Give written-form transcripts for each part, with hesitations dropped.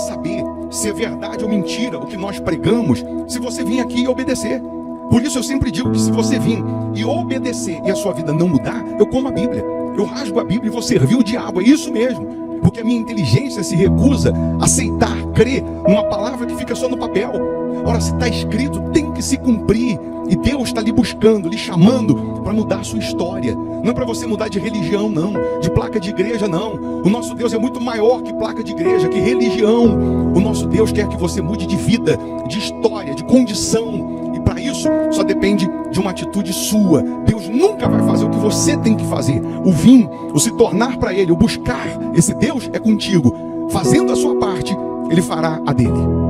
saber se é verdade ou mentira o que nós pregamos se você vir aqui e obedecer. Por isso eu sempre digo que se você vir e obedecer e a sua vida não mudar, eu como a Bíblia, eu rasgo a Bíblia e vou servir o diabo, é isso mesmo. Porque a minha inteligência se recusa a aceitar, crer numa palavra que fica só no papel. Ora, se está escrito, tem que se cumprir. E Deus está lhe buscando, lhe chamando para mudar a sua história. Não é para você mudar de religião, não. De placa de igreja, não. O nosso Deus é muito maior que placa de igreja, que religião. O nosso Deus quer que você mude de vida, de história, de condição. E para isso, só depende de uma atitude sua. Deus nunca vai fazer o que você tem que fazer. O vir, o se tornar para Ele, o buscar esse Deus é contigo. Fazendo a sua parte, Ele fará a dele.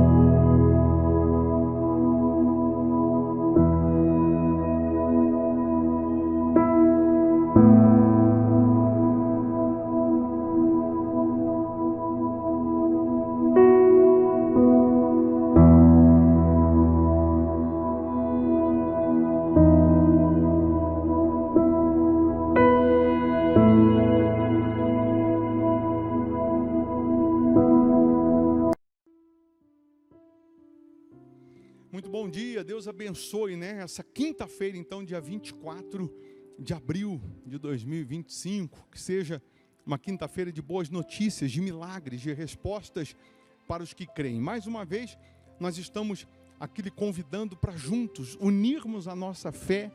Muito bom dia, Deus abençoe, né? Essa quinta-feira, então, dia 24 de abril de 2025, que seja uma quinta-feira de boas notícias, de milagres, de respostas para os que creem. Mais uma vez, nós estamos aqui lhe convidando para juntos unirmos a nossa fé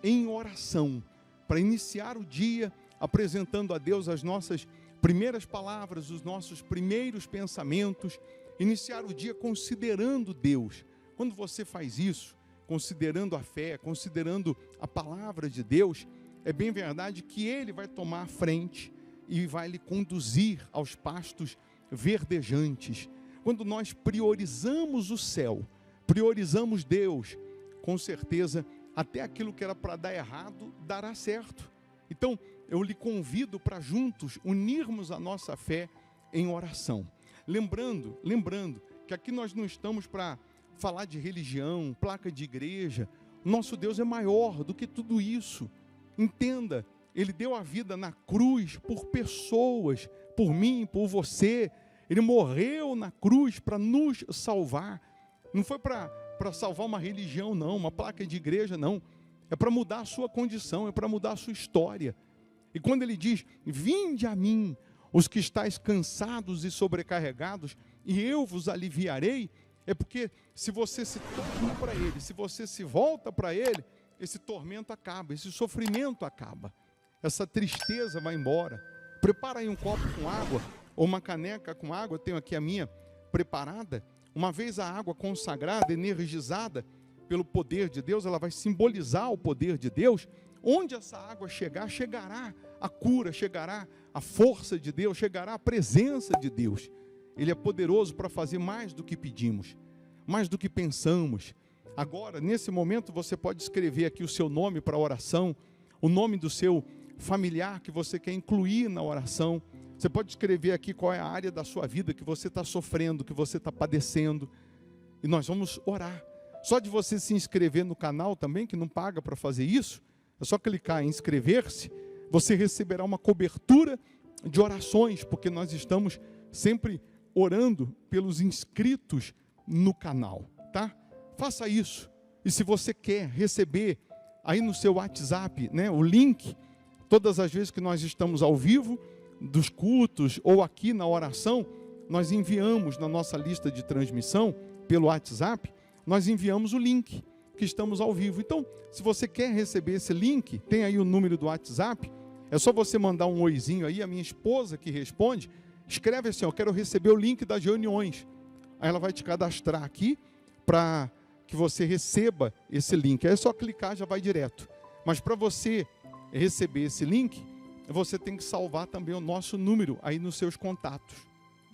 em oração, para iniciar o dia apresentando a Deus as nossas primeiras palavras, os nossos primeiros pensamentos, iniciar o dia considerando Deus. Quando você faz isso, considerando a fé, considerando a palavra de Deus, é bem verdade que Ele vai tomar a frente e vai lhe conduzir aos pastos verdejantes. Quando nós priorizamos o céu, priorizamos Deus, com certeza até aquilo que era para dar errado, dará certo. Então, eu lhe convido para juntos unirmos a nossa fé em oração. Lembrando que aqui nós não estamos para falar de religião, placa de igreja. Nosso Deus é maior do que tudo isso. Entenda, Ele deu a vida na cruz por pessoas, por mim, por você. Ele morreu na cruz para nos salvar. Não foi para salvar uma religião, não, uma placa de igreja, não. É para mudar a sua condição, é para mudar a sua história. E quando Ele diz, vinde a mim, os que estáis cansados e sobrecarregados, e eu vos aliviarei, é porque se você se torna para Ele, se você se volta para Ele, esse tormento acaba, esse sofrimento acaba, essa tristeza vai embora. Prepara aí um copo com água, ou uma caneca com água, eu tenho aqui a minha preparada. Uma vez a água consagrada, energizada pelo poder de Deus, ela vai simbolizar o poder de Deus. Onde essa água chegar, chegará a cura, chegará a força de Deus, chegará a presença de Deus. Ele é poderoso para fazer mais do que pedimos, mais do que pensamos. Agora, nesse momento, você pode escrever aqui o seu nome para a oração, o nome do seu familiar que você quer incluir na oração. Você pode escrever aqui qual é a área da sua vida que você está sofrendo, que você está padecendo. E nós vamos orar. Só de você se inscrever no canal também, que não paga para fazer isso, é só clicar em inscrever-se, você receberá uma cobertura de orações, porque nós estamos sempre orando pelos inscritos no canal, tá? Faça isso. E se você quer receber aí no seu WhatsApp, né, o link, todas as vezes que nós estamos ao vivo, dos cultos ou aqui na oração, nós enviamos na nossa lista de transmissão, pelo WhatsApp, nós enviamos o link que estamos ao vivo. Então, se você quer receber esse link, tem aí o número do WhatsApp, é só você mandar um oizinho aí, a minha esposa que responde, escreve assim, eu quero receber o link das reuniões. Aí ela vai te cadastrar aqui para que você receba esse link. Aí é só clicar, já vai direto. Mas para você receber esse link, você tem que salvar também o nosso número aí nos seus contatos.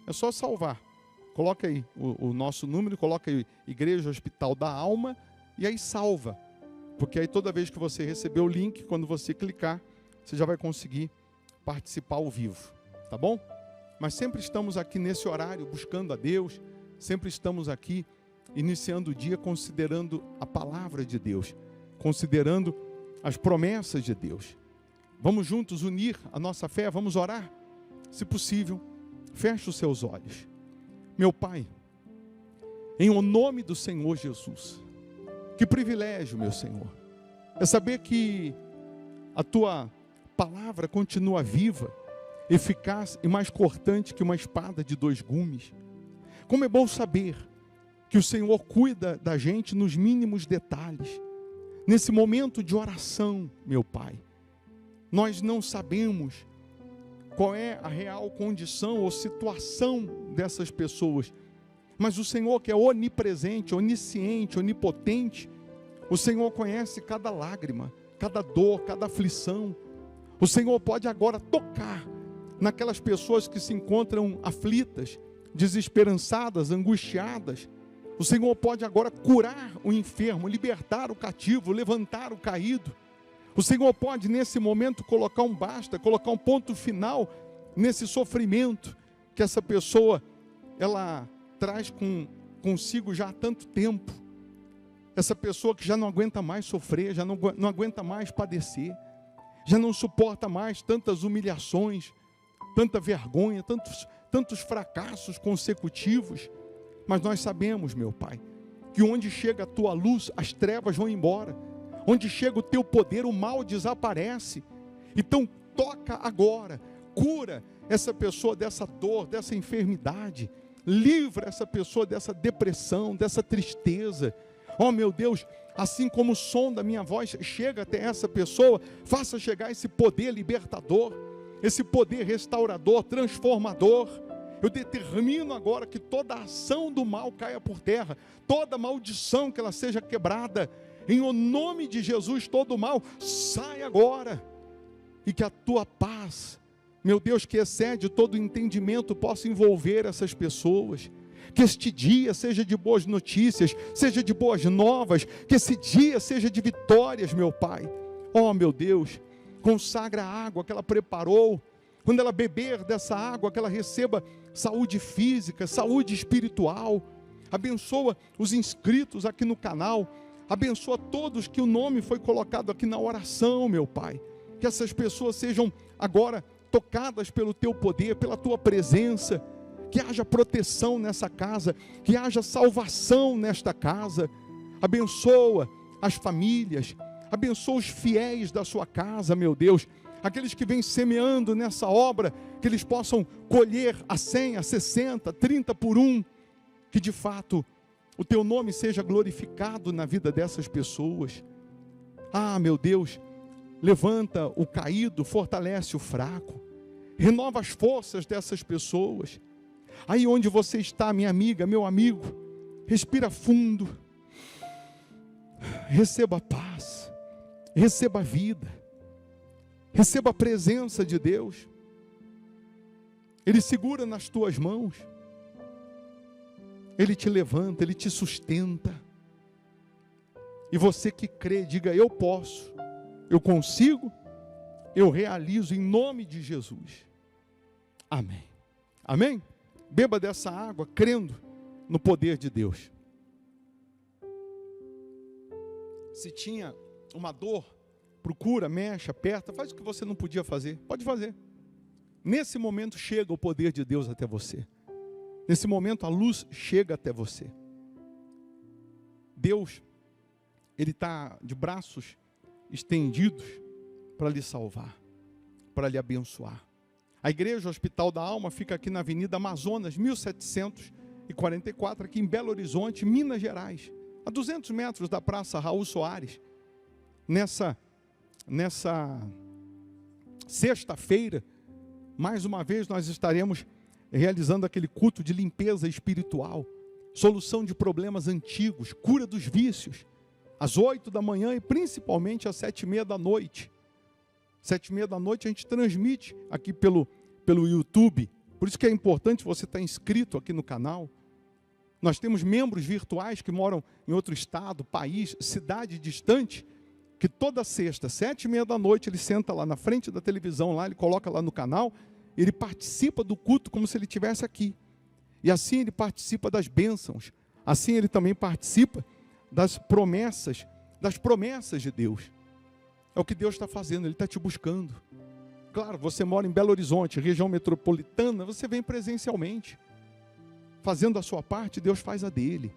É só salvar. Coloca aí o nosso número, coloca aí Igreja Hospital da Alma e aí salva. Porque aí toda vez que você receber o link, quando você clicar, você já vai conseguir participar ao vivo. Tá bom? Mas sempre estamos aqui nesse horário buscando a Deus, sempre estamos aqui iniciando o dia considerando a palavra de Deus, considerando as promessas de Deus. Vamos juntos unir a nossa fé, vamos orar? Se possível, feche os seus olhos. Meu Pai, em o nome do Senhor Jesus, que privilégio, meu Senhor, é saber que a Tua palavra continua viva, eficaz e mais cortante que uma espada de 2 gumes. Como é bom saber que o Senhor cuida da gente nos mínimos detalhes. Nesse momento de oração, meu Pai, nós não sabemos qual é a real condição ou situação dessas pessoas, mas o Senhor, que é onipresente, onisciente, onipotente, o Senhor conhece cada lágrima, cada dor, cada aflição. O Senhor pode agora tocar naquelas pessoas que se encontram aflitas, desesperançadas, angustiadas. O Senhor pode agora curar o enfermo, libertar o cativo, levantar o caído. O Senhor pode nesse momento colocar um basta, colocar um ponto final nesse sofrimento que essa pessoa ela traz consigo já há tanto tempo. Essa pessoa que já não aguenta mais sofrer, já não aguenta mais padecer, já não suporta mais tantas humilhações, tanta vergonha, tantos fracassos consecutivos. Mas nós sabemos, meu Pai, que onde chega a Tua luz, as trevas vão embora. Onde chega o Teu poder, o mal desaparece. Então toca agora, cura essa pessoa dessa dor, dessa enfermidade. Livra essa pessoa dessa depressão, dessa tristeza. Oh meu Deus, assim como o som da minha voz chega até essa pessoa, faça chegar esse poder libertador, esse poder restaurador, transformador. Eu determino agora que toda ação do mal caia por terra, toda maldição que ela seja quebrada, em o nome de Jesus, todo mal sai agora, e que a Tua paz, meu Deus, que excede todo entendimento, possa envolver essas pessoas. Que este dia seja de boas notícias, seja de boas novas, que esse dia seja de vitórias, meu Pai. Oh meu Deus, consagra a água que ela preparou, quando ela beber dessa água, que ela receba saúde física, saúde espiritual. Abençoa os inscritos aqui no canal, abençoa todos que o nome foi colocado aqui na oração, meu Pai. Que essas pessoas sejam agora tocadas pelo Teu poder, pela Tua presença. Que haja proteção nessa casa, que haja salvação nesta casa. Abençoa as famílias, abençoa os fiéis da sua casa, meu Deus. Aqueles que vêm semeando nessa obra, que eles possam colher a 100, a 60, 30 por 1. Que de fato o Teu nome seja glorificado na vida dessas pessoas. Ah, meu Deus, levanta o caído, fortalece o fraco, renova as forças dessas pessoas. Aí onde você está, minha amiga, meu amigo, respira fundo, receba paz, receba vida, receba a presença de Deus. Ele segura nas tuas mãos, Ele te levanta, Ele te sustenta. E você que crê, diga: eu posso, eu consigo, eu realizo em nome de Jesus. Amém. Amém? Beba dessa água, crendo no poder de Deus. Se tinha uma dor, procura, mexe, aperta, faz o que você não podia fazer, pode fazer. Nesse momento chega o poder de Deus até você. Nesse momento a luz chega até você. Deus, Ele está de braços estendidos para lhe salvar, para lhe abençoar. A Igreja Hospital da Alma fica aqui na Avenida Amazonas, 1744, aqui em Belo Horizonte, Minas Gerais, a 200 metros da Praça Raul Soares. Nessa sexta-feira, mais uma vez nós estaremos realizando aquele culto de limpeza espiritual, solução de problemas antigos, cura dos vícios, às 8 da manhã e principalmente às 7h30 da noite. 7h30 da noite a gente transmite aqui pelo YouTube. Por isso que é importante você estar inscrito aqui no canal. Nós temos membros virtuais que moram em outro estado, país, cidade distante, que toda sexta, 7h30 da noite, ele senta lá na frente da televisão, lá, ele coloca lá no canal, ele participa do culto como se ele estivesse aqui. E assim ele participa das bênçãos. Assim ele também participa das promessas de Deus. É o que Deus está fazendo, Ele está te buscando. Claro, você mora em Belo Horizonte, região metropolitana, você vem presencialmente. fazendo a sua parte, Deus faz a dele.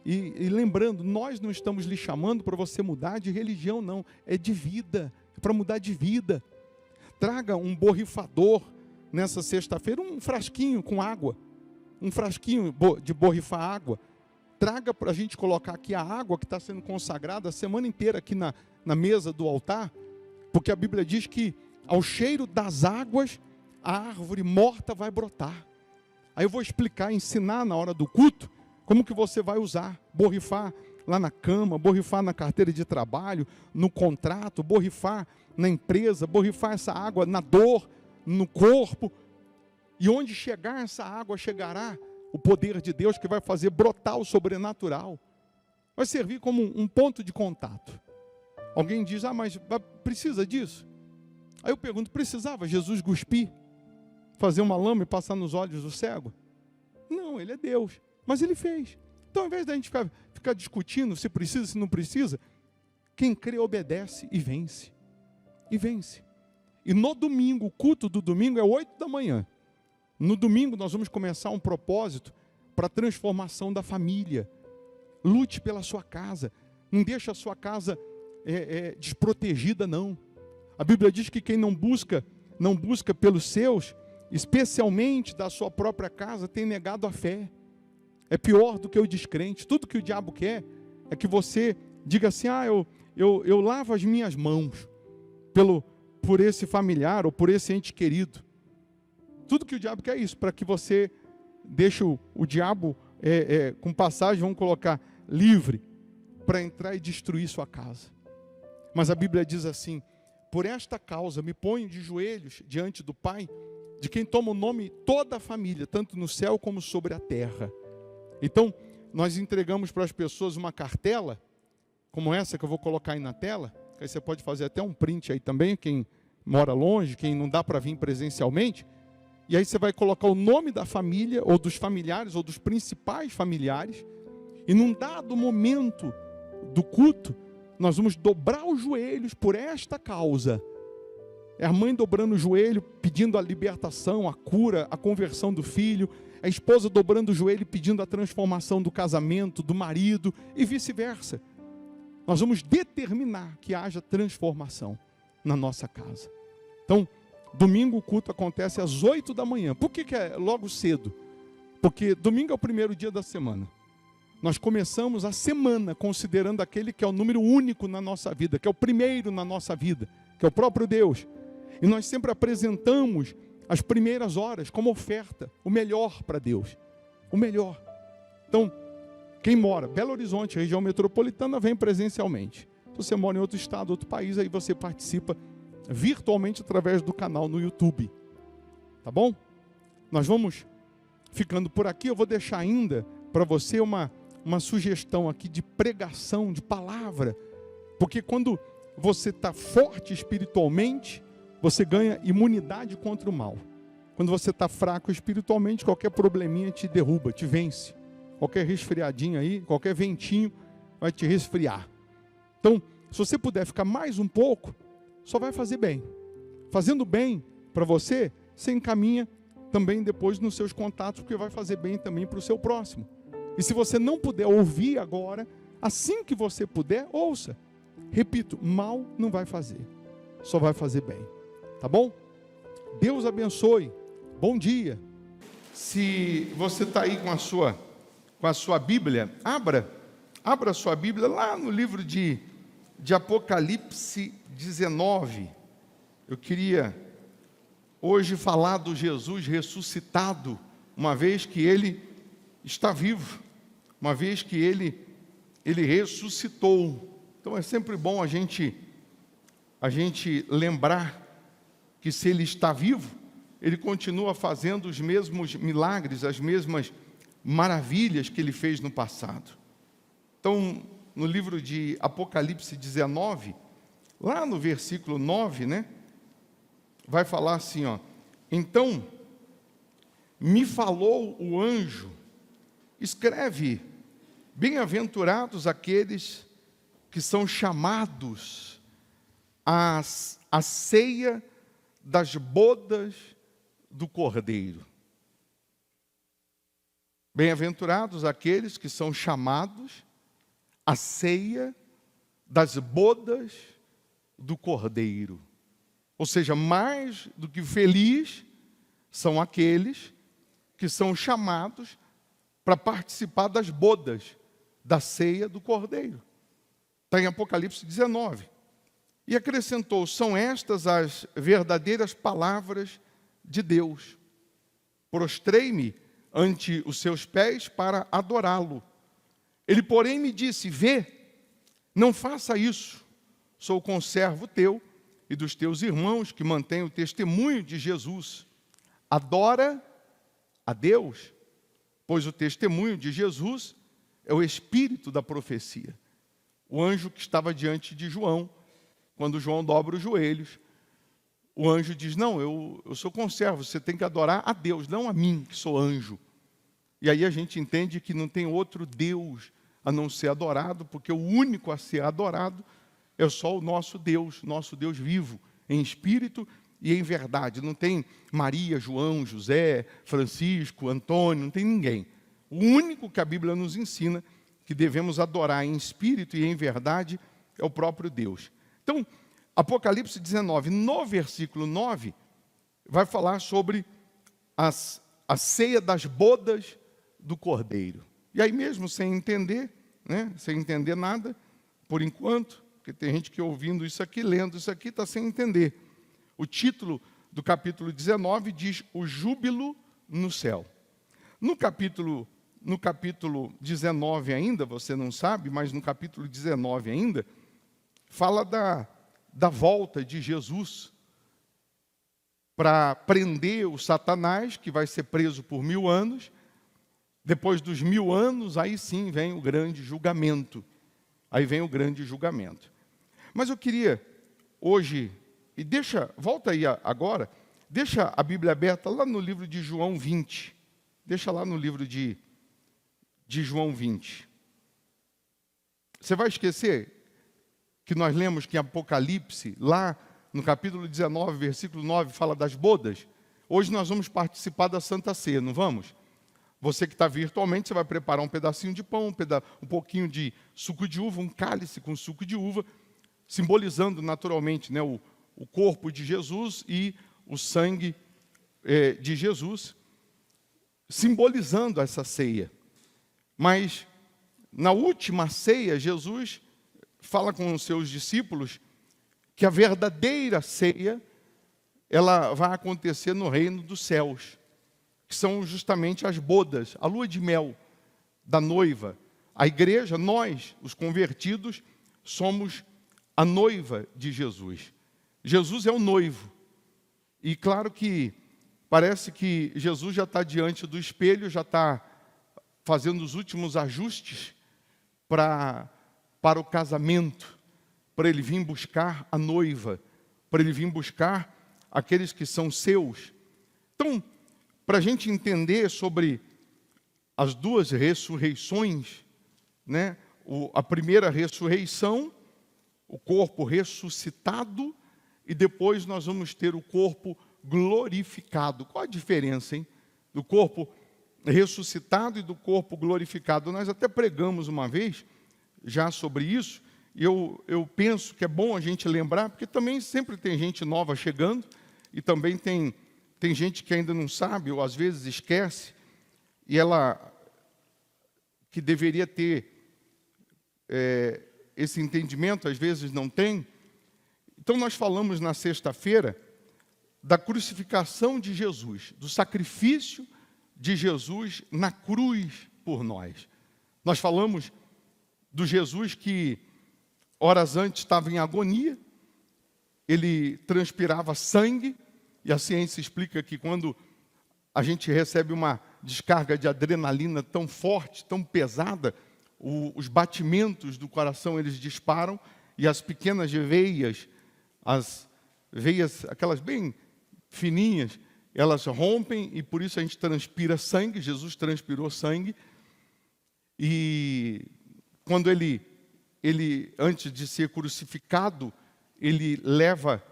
E lembrando, nós não estamos lhe chamando para você mudar de religião, não. É de vida, é para mudar de vida. Traga um borrifador nessa sexta-feira, um frasquinho com água. Um frasquinho de borrifar água. Traga para a gente colocar aqui a água que está sendo consagrada a semana inteira aqui na mesa do altar. Porque a Bíblia diz que ao cheiro das águas, a árvore morta vai brotar. Aí eu vou explicar, ensinar na hora do culto, como que você vai usar, borrifar lá na cama, borrifar na carteira de trabalho, no contrato, borrifar na empresa, borrifar essa água na dor, no corpo. E onde chegar essa água, chegará o poder de Deus que vai fazer brotar o sobrenatural. Vai servir como um ponto de contato. Alguém diz, mas precisa disso? Aí eu pergunto, precisava Jesus cuspir? Fazer uma lama e passar nos olhos do cego? Não, ele é Deus. Mas ele fez. Então, ao invés da gente ficar discutindo se precisa, se não precisa, quem crê obedece e vence. E vence. E no domingo, o culto do domingo é 8 da manhã. No domingo nós vamos começar um propósito para a transformação da família. Lute pela sua casa. Não deixe a sua casa desprotegida, não. A Bíblia diz que quem não busca pelos seus, especialmente da sua própria casa, tem negado a fé. É pior do que o descrente. Tudo que o diabo quer é que você diga assim, eu lavo as minhas mãos por esse familiar ou por esse ente querido. Tudo que o diabo quer é isso, para que você deixe o diabo com passagem, vamos colocar, livre, para entrar e destruir sua casa. Mas a Bíblia diz assim, por esta causa me ponho de joelhos diante do Pai, de quem toma o nome toda a família, tanto no céu como sobre a terra. Então, nós entregamos para as pessoas uma cartela, como essa que eu vou colocar aí na tela, que aí você pode fazer até um print aí também, quem mora longe, quem não dá para vir presencialmente, e aí você vai colocar o nome da família, ou dos familiares, ou dos principais familiares, e num dado momento do culto, nós vamos dobrar os joelhos por esta causa. É a mãe dobrando o joelho, pedindo a libertação, a cura, a conversão do filho, a esposa dobrando o joelho, pedindo a transformação do casamento, do marido, e vice-versa. Nós vamos determinar que haja transformação na nossa casa. Então, domingo o culto acontece às 8 da manhã. Por que é logo cedo? Porque domingo é o primeiro dia da semana. Nós começamos a semana considerando aquele que é o número único na nossa vida, que é o primeiro na nossa vida, que é o próprio Deus. E nós sempre apresentamos as primeiras horas como oferta, o melhor para Deus. O melhor. Então, quem mora em Belo Horizonte, região metropolitana, vem presencialmente. Se você mora em outro estado, outro país, aí você participa virtualmente através do canal no YouTube. Tá bom? Nós vamos ficando por aqui. Eu vou deixar ainda para você uma sugestão aqui de pregação, de palavra. Porque quando você está forte espiritualmente, você ganha imunidade contra o mal. Quando você está fraco espiritualmente, qualquer probleminha te derruba, te vence. Qualquer resfriadinho aí, qualquer ventinho vai te resfriar. Então, se você puder ficar mais um pouco, só vai fazer bem. Fazendo bem para você, você encaminha também depois nos seus contatos, porque vai fazer bem também para o seu próximo. E se você não puder ouvir agora, assim que você puder, ouça. Repito, mal não vai fazer, só vai fazer bem. Tá bom? Deus abençoe. Bom dia. Se você está aí com a sua Bíblia, abra a sua Bíblia lá no livro de Apocalipse 19. Eu queria hoje falar do Jesus ressuscitado, uma vez que Ele está vivo, uma vez que Ele ressuscitou. Então é sempre bom a gente lembrar que se Ele está vivo, Ele continua fazendo os mesmos milagres, as mesmas maravilhas que Ele fez no passado. Então, no livro de Apocalipse 19, lá no versículo 9, vai falar assim, então, me falou o anjo, escreve, bem-aventurados aqueles que são chamados à ceia das bodas do Cordeiro. Bem-aventurados aqueles que são chamados à ceia das bodas do Cordeiro. Ou seja, mais do que feliz são aqueles que são chamados para participar das bodas da ceia do Cordeiro. Está em Apocalipse 19. E acrescentou: são estas as verdadeiras palavras de Deus. Prostrei-me ante os seus pés para adorá-lo. Ele, porém, me disse: vê, não faça isso. Sou conservo teu e dos teus irmãos que mantêm o testemunho de Jesus. Adora a Deus, pois o testemunho de Jesus é o espírito da profecia. O anjo que estava diante de João, quando João dobra os joelhos, o anjo diz: não, eu sou conservo, você tem que adorar a Deus, não a mim, que sou anjo. E aí a gente entende que não tem outro Deus a não ser adorado, porque o único a ser adorado é só o nosso Deus vivo, em espírito e em verdade. Não tem Maria, João, José, Francisco, Antônio, não tem ninguém. O único que a Bíblia nos ensina que devemos adorar em espírito e em verdade é o próprio Deus. Então, Apocalipse 19, no versículo 9, vai falar sobre a ceia das bodas do Cordeiro. E aí mesmo, sem entender, sem entender nada, por enquanto, porque tem gente que ouvindo isso aqui, lendo isso aqui, está sem entender. O título do capítulo 19 diz: o júbilo no céu. No capítulo 19 ainda, você não sabe, mas no capítulo 19 ainda, fala da volta de Jesus para prender o Satanás, que vai ser preso por 1000 anos. Depois dos 1000 anos, aí sim vem o grande julgamento. Aí vem o grande julgamento. Mas eu queria hoje, volta aí agora, deixa a Bíblia aberta lá no livro de João 20. Deixa lá no livro de João 20. Você vai esquecer que nós lemos que em Apocalipse, lá no capítulo 19, versículo 9, fala das bodas? Hoje nós vamos participar da Santa Ceia, não vamos? Você que está virtualmente, você vai preparar um pedacinho de pão, um pouquinho de suco de uva, um cálice com suco de uva, simbolizando naturalmente, o corpo de Jesus e o sangue de Jesus, simbolizando essa ceia. Mas, na última ceia, Jesus fala com os seus discípulos que a verdadeira ceia, ela vai acontecer no reino dos céus, que são justamente as bodas, a lua de mel da noiva. A igreja, nós, os convertidos, somos a noiva de Jesus. Jesus é o noivo. E claro que parece que Jesus já está diante do espelho, já está fazendo os últimos ajustes para o casamento, para ele vir buscar a noiva, para ele vir buscar aqueles que são seus. Então, para a gente entender sobre as duas ressurreições, a primeira ressurreição, o corpo ressuscitado, e depois nós vamos ter o corpo glorificado. Qual a diferença, hein? Do corpo ressuscitado e do corpo glorificado. Nós até pregamos uma vez já sobre isso, e eu penso que é bom a gente lembrar, porque também sempre tem gente nova chegando, e também tem gente que ainda não sabe, ou às vezes esquece, e ela que deveria ter esse entendimento, às vezes não tem. Então nós falamos na sexta-feira da crucificação de Jesus, do sacrifício de Jesus na cruz por nós. Nós falamos do Jesus que horas antes estava em agonia, ele transpirava sangue, e a ciência explica que quando a gente recebe uma descarga de adrenalina tão forte, tão pesada, os batimentos do coração eles disparam, e as pequenas veias, as veias, aquelas bem fininhas, elas rompem, e por isso a gente transpira sangue. Jesus transpirou sangue, e quando ele antes de ser crucificado, ele leva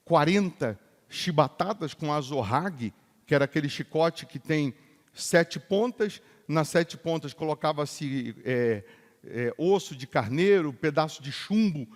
40 chibatadas com azorrague, que era aquele chicote que tem 7 pontas, nas 7 pontas colocava-se osso de carneiro, pedaço de chumbo,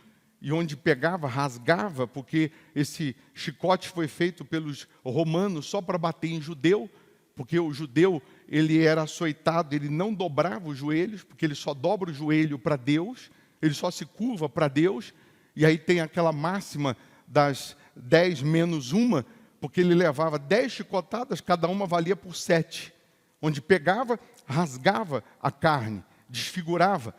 e onde pegava, rasgava, porque esse chicote foi feito pelos romanos só para bater em judeu, porque o judeu, ele era açoitado, ele não dobrava os joelhos, porque ele só dobra o joelho para Deus, ele só se curva para Deus, e aí tem aquela máxima das 10 menos uma, porque ele levava 10 chicotadas, cada uma valia por 7, onde pegava, rasgava a carne, desfigurava.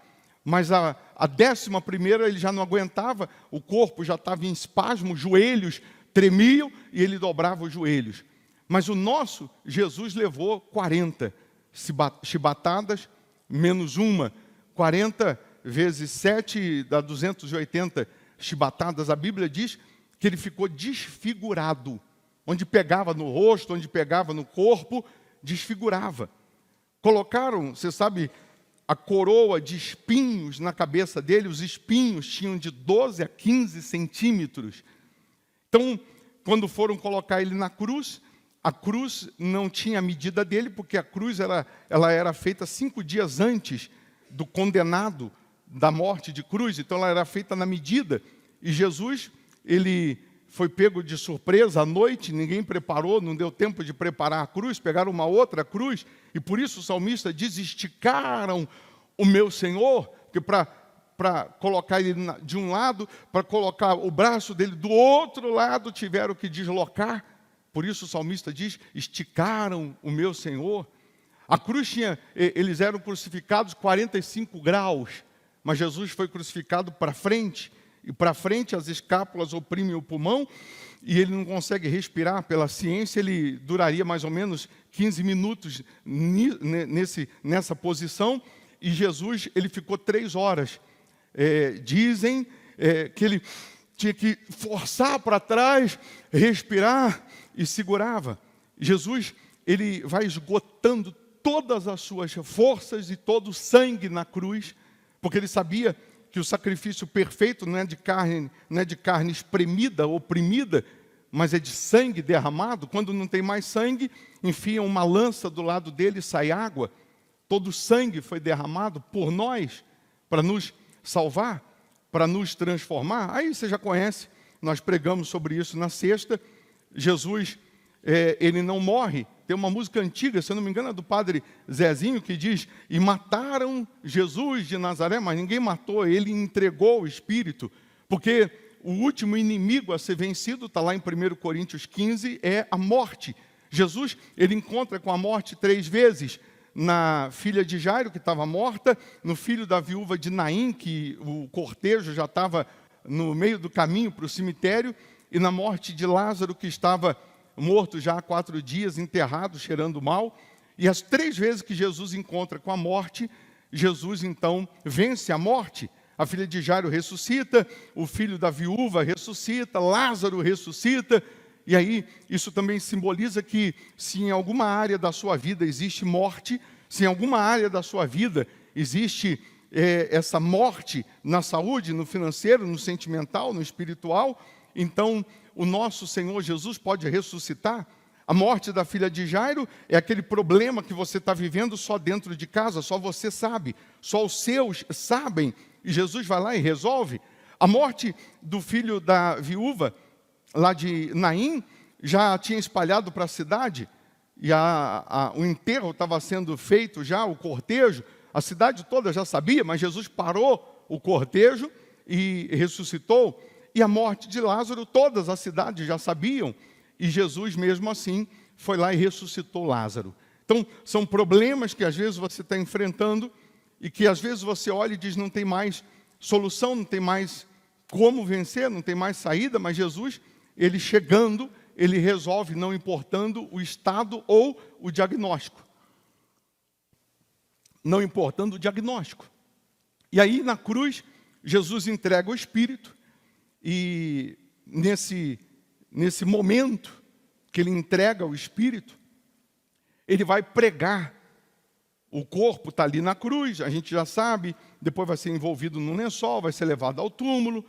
Mas a 11ª ele já não aguentava, o corpo já estava em espasmo, os joelhos tremiam e ele dobrava os joelhos. Mas o nosso Jesus levou 40 chibatadas menos uma, 40 vezes 7 dá 280 chibatadas. A Bíblia diz que ele ficou desfigurado, onde pegava no rosto, onde pegava no corpo, desfigurava. Colocaram, você sabe, a coroa de espinhos na cabeça dele, os espinhos tinham de 12 a 15 centímetros. Então, quando foram colocar ele na cruz, a cruz não tinha a medida dele, porque a cruz ela era feita 5 dias antes do condenado da morte de cruz, então ela era feita na medida. E Jesus, ele foi pego de surpresa à noite, ninguém preparou, não deu tempo de preparar a cruz, pegaram uma outra cruz, e por isso o salmista diz, esticaram o meu Senhor, porque para colocar ele de um lado, para colocar o braço dele do outro lado, tiveram que deslocar, por isso o salmista diz, esticaram o meu Senhor. A cruz tinha, eles eram crucificados 45 graus, mas Jesus foi crucificado para frente, e para frente as escápulas oprimem o pulmão, e ele não consegue respirar. Pela ciência, ele duraria mais ou menos 15 minutos nessa posição, e Jesus, ele ficou 3 horas. Dizem que ele tinha que forçar para trás, respirar, e segurava. Jesus, ele vai esgotando todas as suas forças e todo o sangue na cruz, porque ele sabia que o sacrifício perfeito não é de carne espremida, oprimida, mas é de sangue derramado. Quando não tem mais sangue, enfiam uma lança do lado dele e sai água. Todo o sangue foi derramado por nós, para nos salvar, para nos transformar. Aí você já conhece, nós pregamos sobre isso na sexta. Jesus, ele não morre. Tem uma música antiga, se eu não me engano, é do padre Zezinho, que diz, e mataram Jesus de Nazaré, mas ninguém matou, ele entregou o Espírito, porque o último inimigo a ser vencido, está lá em 1 Coríntios 15, é a morte. Jesus, ele encontra com a morte 3 vezes, na filha de Jairo, que estava morta, no filho da viúva de Naim, que o cortejo já estava no meio do caminho para o cemitério, e na morte de Lázaro, que estava morto já há 4 dias, enterrado, cheirando mal. E as 3 vezes que Jesus encontra com a morte, Jesus então vence a morte. A filha de Jairo ressuscita, o filho da viúva ressuscita, Lázaro ressuscita. E aí, isso também simboliza que se em alguma área da sua vida existe morte, se em alguma área da sua vida existe essa morte na saúde, no financeiro, no sentimental, no espiritual, então o nosso Senhor Jesus pode ressuscitar. A morte da filha de Jairo é aquele problema que você está vivendo só dentro de casa, só você sabe, só os seus sabem, e Jesus vai lá e resolve. A morte do filho da viúva, lá de Naim, já tinha espalhado para a cidade, e o enterro estava sendo feito já, o cortejo, a cidade toda já sabia, mas Jesus parou o cortejo e ressuscitou. E a morte de Lázaro, todas as cidades já sabiam, e Jesus mesmo assim foi lá e ressuscitou Lázaro. Então, são problemas que às vezes você está enfrentando, e que às vezes você olha e diz, não tem mais solução, não tem mais como vencer, não tem mais saída, mas Jesus, ele chegando, ele resolve, não importando o estado ou o diagnóstico. Não importando o diagnóstico. E aí, na cruz, Jesus entrega o Espírito, e nesse momento que ele entrega o Espírito, ele vai pregar. O corpo está ali na cruz, a gente já sabe, depois vai ser envolvido num lençol, vai ser levado ao túmulo,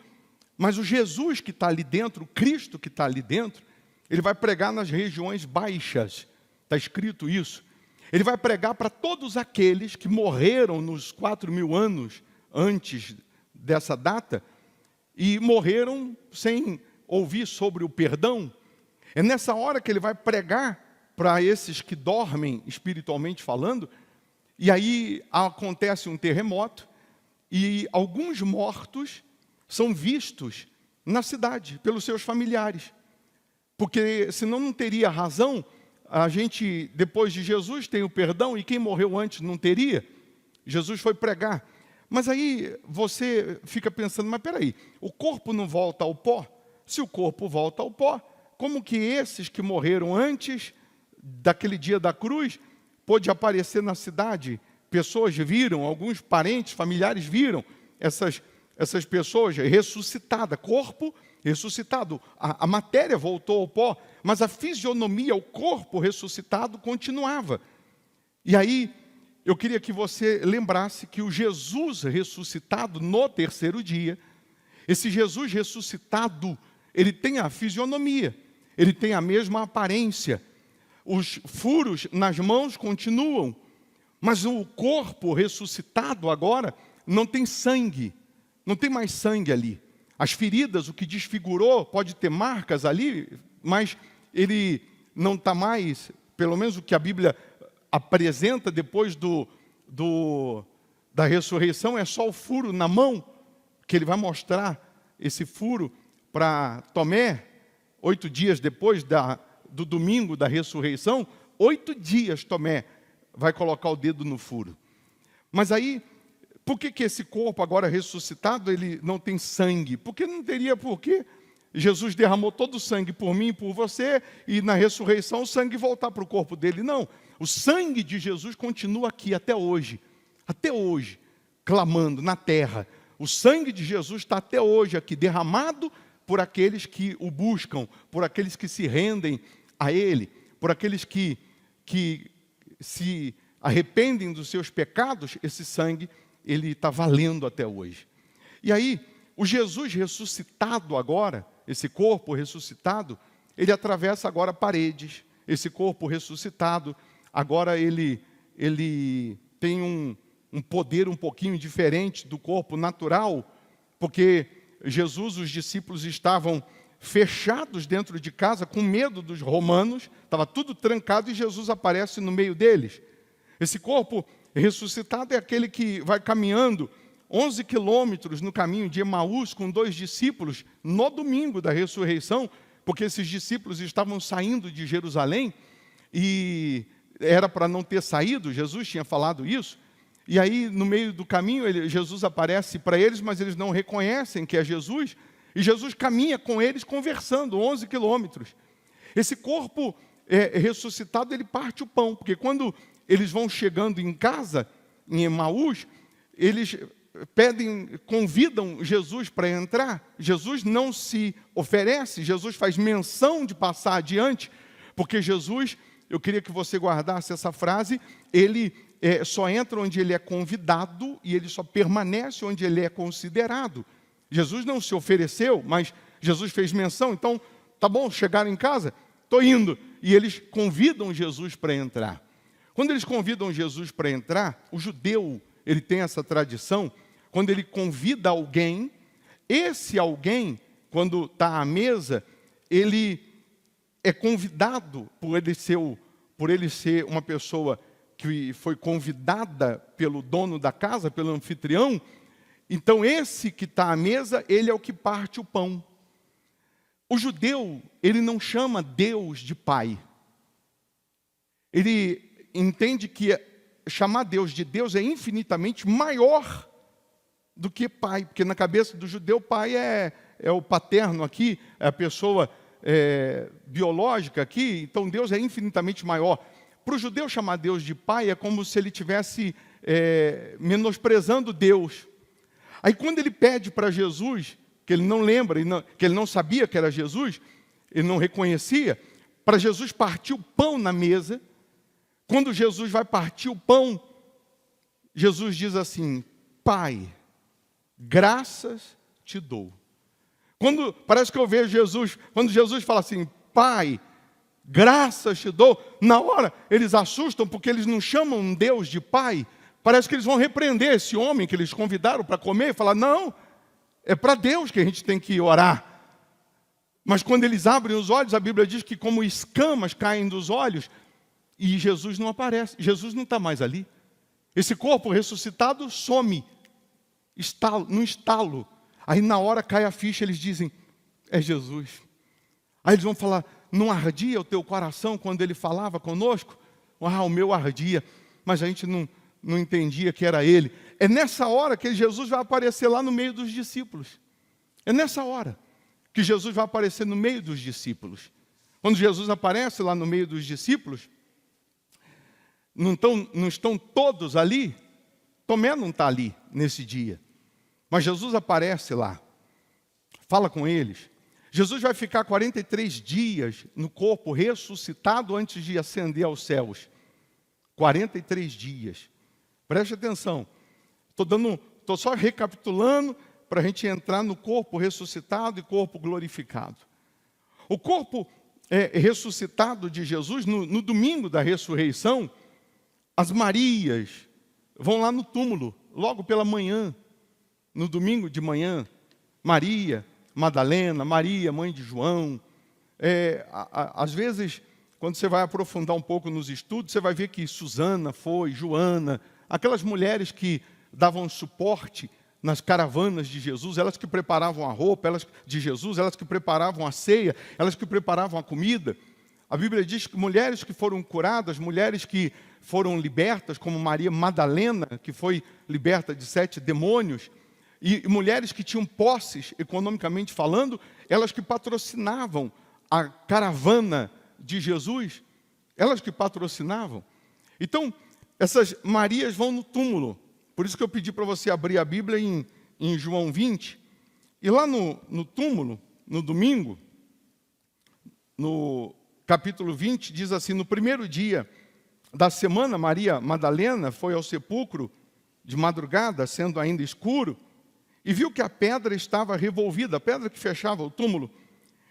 mas o Jesus que está ali dentro, o Cristo que está ali dentro, ele vai pregar nas regiões baixas, está escrito isso. Ele vai pregar para todos aqueles que morreram nos 4.000 anos antes dessa data e morreram sem ouvir sobre o perdão. É nessa hora que ele vai pregar para esses que dormem espiritualmente falando, e aí acontece um terremoto e alguns mortos são vistos na cidade pelos seus familiares. Porque senão não teria razão, a gente, depois de Jesus, tem o perdão, e quem morreu antes não teria. Jesus foi pregar. Mas aí você fica pensando, mas peraí, o corpo não volta ao pó? Se o corpo volta ao pó, como que esses que morreram antes daquele dia da cruz, pôde aparecer na cidade? Pessoas viram, alguns parentes, familiares viram essas pessoas ressuscitadas, corpo ressuscitado. A matéria voltou ao pó, mas a fisionomia, o corpo ressuscitado continuava. E aí, eu queria que você lembrasse que o Jesus ressuscitado no terceiro dia, esse Jesus ressuscitado, ele tem a fisionomia, ele tem a mesma aparência. Os furos nas mãos continuam, mas o corpo ressuscitado agora não tem sangue, não tem mais sangue ali. As feridas, o que desfigurou, pode ter marcas ali, mas ele não está mais, pelo menos o que a Bíblia apresenta depois da ressurreição, é só o furo na mão, que ele vai mostrar esse furo para Tomé, 8 dias depois do domingo da ressurreição, 8 dias Tomé vai colocar o dedo no furo. Mas aí, por que esse corpo agora ressuscitado, ele não tem sangue? Porque não teria porquê. Jesus derramou todo o sangue por mim e por você, e na ressurreição o sangue voltar para o corpo dele. Não, o sangue de Jesus continua aqui até hoje, clamando na terra. O sangue de Jesus está até hoje aqui, derramado por aqueles que o buscam, por aqueles que se rendem a Ele, por aqueles que se arrependem dos seus pecados. Esse sangue, ele está valendo até hoje. E aí, o Jesus ressuscitado agora, esse corpo ressuscitado, ele atravessa agora paredes. Esse corpo ressuscitado, agora ele tem um poder um pouquinho diferente do corpo natural, porque Jesus, os discípulos estavam fechados dentro de casa, com medo dos romanos, estava tudo trancado, e Jesus aparece no meio deles. Esse corpo ressuscitado é aquele que vai caminhando 11 quilômetros no caminho de Emaús com 2 discípulos no domingo da ressurreição, porque esses discípulos estavam saindo de Jerusalém e era para não ter saído, Jesus tinha falado isso. E aí, no meio do caminho, Jesus aparece para eles, mas eles não reconhecem que é Jesus, e Jesus caminha com eles conversando 11 quilômetros. Esse corpo ressuscitado, ele parte o pão, porque quando eles vão chegando em casa, em Emaús, eles convidam Jesus para entrar. Jesus não se oferece, Jesus faz menção de passar adiante, porque Jesus, eu queria que você guardasse essa frase, ele só entra onde ele é convidado e ele só permanece onde ele é considerado. Jesus não se ofereceu, mas Jesus fez menção. Então, tá bom, chegaram em casa? Estou indo. E eles convidam Jesus para entrar. Quando eles convidam Jesus para entrar, o judeu, ele tem essa tradição, quando ele convida alguém, esse alguém, quando está à mesa, ele é convidado por ele ser uma pessoa que foi convidada pelo dono da casa, pelo anfitrião. Então esse que está à mesa, ele é o que parte o pão. O judeu, ele não chama Deus de pai. Ele entende que chamar Deus de Deus é infinitamente maior do que pai, porque na cabeça do judeu, pai é o paterno aqui, é a pessoa biológica aqui, então Deus é infinitamente maior. Para o judeu, chamar Deus de pai é como se ele estivesse menosprezando Deus. Aí quando ele pede para Jesus, que ele não lembra, que ele não sabia que era Jesus, ele não reconhecia, para Jesus partir o pão na mesa, quando Jesus vai partir o pão, Jesus diz assim: Pai, graças te dou. Parece que eu vejo Jesus, quando Jesus fala assim, Pai, graças te dou. Na hora, eles assustam porque eles não chamam Deus de Pai. Parece que eles vão repreender esse homem que eles convidaram para comer e falar, não, é para Deus que a gente tem que orar. Mas quando eles abrem os olhos, a Bíblia diz que como escamas caem dos olhos, e Jesus não aparece, Jesus não está mais ali. Esse corpo ressuscitado some, no estalo. Aí na hora cai a ficha, eles dizem, é Jesus. Aí eles vão falar, não ardia o teu coração quando ele falava conosco? Ah, o meu ardia, mas a gente não entendia que era ele. É nessa hora que Jesus vai aparecer lá no meio dos discípulos. É nessa hora que Jesus vai aparecer no meio dos discípulos. Quando Jesus aparece lá no meio dos discípulos, não estão todos ali. Tomé não está ali nesse dia. Mas Jesus aparece lá, fala com eles. Jesus vai ficar 43 dias no corpo ressuscitado antes de ascender aos céus. 43 dias. Preste atenção. Estou só recapitulando para a gente entrar no corpo ressuscitado e corpo glorificado. O corpo ressuscitado de Jesus, no domingo da ressurreição, as Marias vão lá no túmulo, logo pela manhã, no domingo de manhã. Maria Madalena, Maria, mãe de João. Às vezes, quando você vai aprofundar um pouco nos estudos, você vai ver que Susana foi, Joana, aquelas mulheres que davam suporte nas caravanas de Jesus, elas que preparavam a roupa de Jesus, elas que preparavam a ceia, elas que preparavam a comida. A Bíblia diz que mulheres que foram curadas, mulheres que foram libertas, como Maria Madalena, que foi liberta de 7 demônios, e mulheres que tinham posses, economicamente falando, elas que patrocinavam a caravana de Jesus, elas que patrocinavam. Então, essas Marias vão no túmulo. Por isso que eu pedi para você abrir a Bíblia em João 20. E lá no túmulo, no domingo, no capítulo 20, diz assim, no primeiro dia da semana, Maria Madalena foi ao sepulcro de madrugada, sendo ainda escuro, e viu que a pedra estava revolvida, a pedra que fechava o túmulo.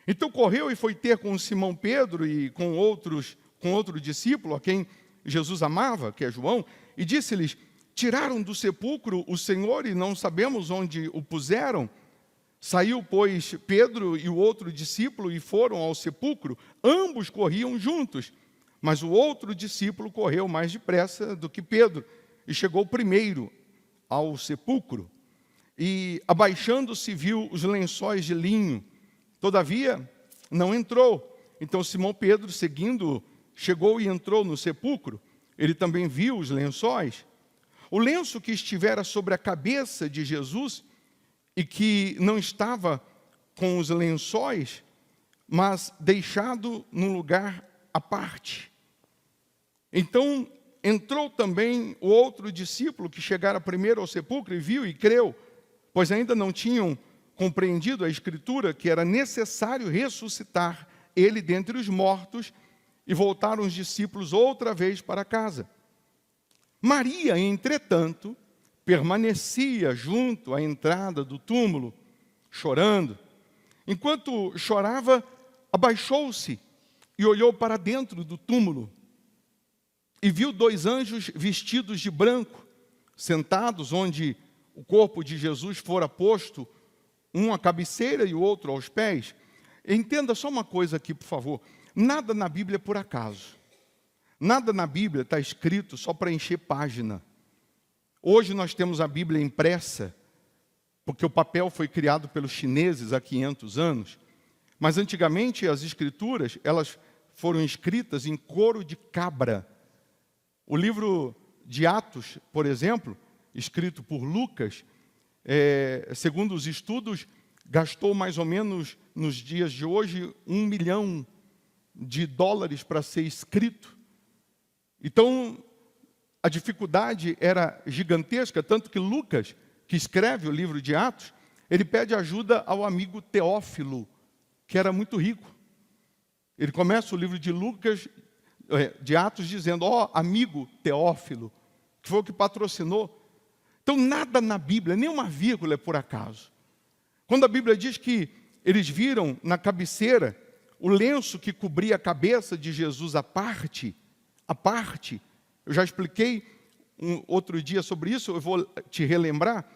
Então correu e foi ter com Simão Pedro e com outro discípulo, a quem Jesus amava, que é João, e disse-lhes, tiraram do sepulcro o Senhor e não sabemos onde o puseram. Saiu, pois, Pedro e o outro discípulo e foram ao sepulcro. Ambos corriam juntos, mas o outro discípulo correu mais depressa do que Pedro e chegou primeiro ao sepulcro. E, abaixando-se, viu os lençóis de linho. Todavia, não entrou. Então, Simão Pedro, seguindo, chegou e entrou no sepulcro. Ele também viu os lençóis. O lenço que estivera sobre a cabeça de Jesus e que não estava com os lençóis, mas deixado num lugar à parte. Então, entrou também o outro discípulo que chegara primeiro ao sepulcro e viu e creu, pois ainda não tinham compreendido a Escritura que era necessário ressuscitar ele dentre os mortos, e voltaram os discípulos outra vez para casa. Maria, entretanto, permanecia junto à entrada do túmulo, chorando. Enquanto chorava, abaixou-se e olhou para dentro do túmulo, e viu 2 anjos vestidos de branco, sentados onde o corpo de Jesus fora posto, um à cabeceira e o outro aos pés. Entenda só uma coisa aqui, por favor. Nada na Bíblia é por acaso. Nada na Bíblia está escrito só para encher página. Hoje nós temos a Bíblia impressa, porque o papel foi criado pelos chineses há 500 anos. Mas antigamente as escrituras, elas foram escritas em couro de cabra. O livro de Atos, por exemplo, escrito por Lucas, segundo os estudos, gastou mais ou menos, nos dias de hoje, $1 milhão para ser escrito. Então, a dificuldade era gigantesca, tanto que Lucas, que escreve o livro de Atos, ele pede ajuda ao amigo Teófilo, que era muito rico. Ele começa o livro de Atos dizendo, amigo Teófilo, que foi o que patrocinou. Então, nada na Bíblia, nenhuma vírgula é por acaso. Quando a Bíblia diz que eles viram na cabeceira o lenço que cobria a cabeça de Jesus à parte, eu já expliquei outro dia sobre isso, eu vou te relembrar.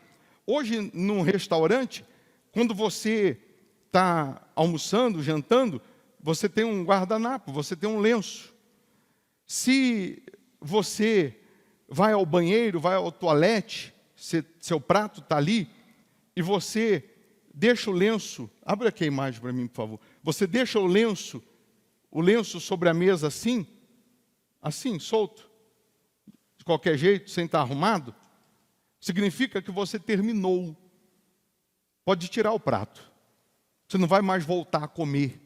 Hoje, num restaurante, quando você está almoçando, jantando, você tem um guardanapo, você tem um lenço. Se você vai ao banheiro, vai ao toalete, seu prato está ali, e você deixa o lenço, abre aqui a imagem para mim, por favor. Você deixa o lenço sobre a mesa assim, solto, de qualquer jeito, sem estar arrumado, significa que você terminou. Pode tirar o prato. Você não vai mais voltar a comer.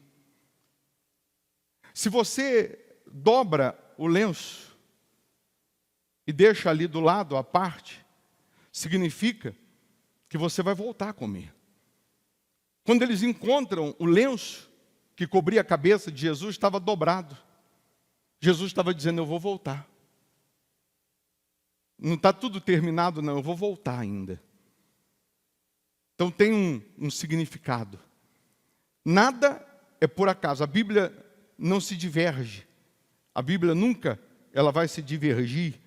Se você dobra o lenço e deixa ali do lado a parte, significa que você vai voltar a comer. Quando eles encontram o lenço que cobria a cabeça de Jesus, estava dobrado. Jesus estava dizendo, eu vou voltar. Não está tudo terminado, não, eu vou voltar ainda. Então tem um significado. Nada é por acaso. A Bíblia não se diverge. A Bíblia nunca ela vai se divergir.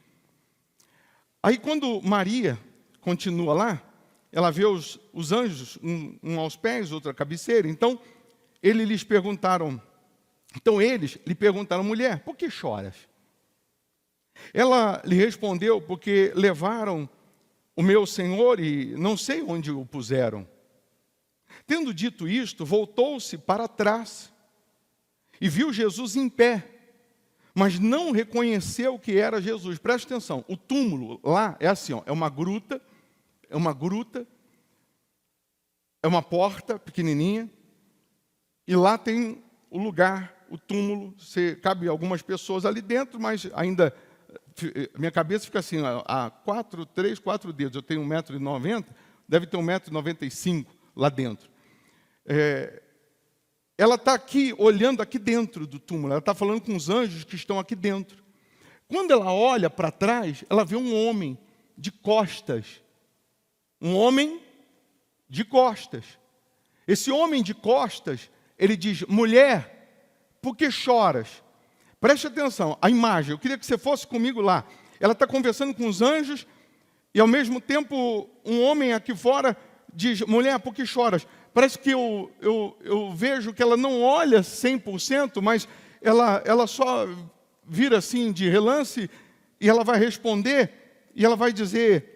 Aí quando Maria continua lá, ela vê os anjos, um aos pés, outro à cabeceira. Então eles lhe perguntaram, mulher, por que choras? Ela lhe respondeu, porque levaram o meu Senhor e não sei onde o puseram. Tendo dito isto, voltou-se para trás e viu Jesus em pé, mas não reconheceu que era Jesus. Preste atenção, o túmulo lá é assim, é uma gruta, é uma porta pequenininha, e lá tem o lugar, o túmulo, cabe algumas pessoas ali dentro, mas ainda, minha cabeça fica assim, a 3, 4 dedos, eu tenho 1,90 m, deve ter 1,95 m lá dentro. Ela está aqui, olhando aqui dentro do túmulo, ela está falando com os anjos que estão aqui dentro. Quando ela olha para trás, ela vê um homem de costas. Um homem de costas. Esse homem de costas, ele diz, mulher, por que choras? Preste atenção, a imagem, eu queria que você fosse comigo lá. Ela está conversando com os anjos, e ao mesmo tempo, um homem aqui fora diz, mulher, por que choras? Parece que eu vejo que ela não olha 100%, mas ela só vira assim de relance, e ela vai responder, e ela vai dizer,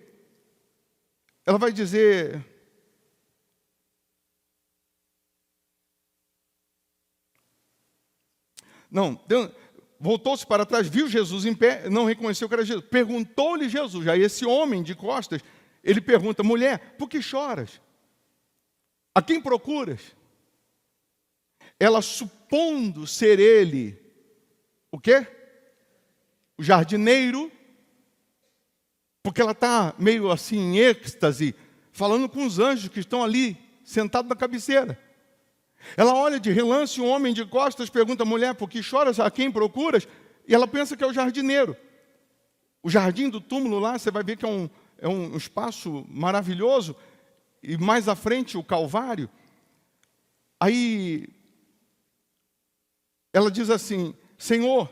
voltou-se para trás, viu Jesus em pé, não reconheceu que era Jesus. Perguntou-lhe Jesus, aí esse homem de costas, ele pergunta, mulher, por que choras? A quem procuras? Ela, supondo ser ele, o quê? O jardineiro, porque ela está meio assim em êxtase, falando com os anjos que estão ali, sentados na cabeceira. Ela olha de relance, um homem de costas pergunta, mulher, por que choras? A quem procuras? E ela pensa que é o jardineiro. O jardim do túmulo lá, você vai ver que é um espaço maravilhoso, e mais à frente o Calvário. Aí ela diz assim, Senhor,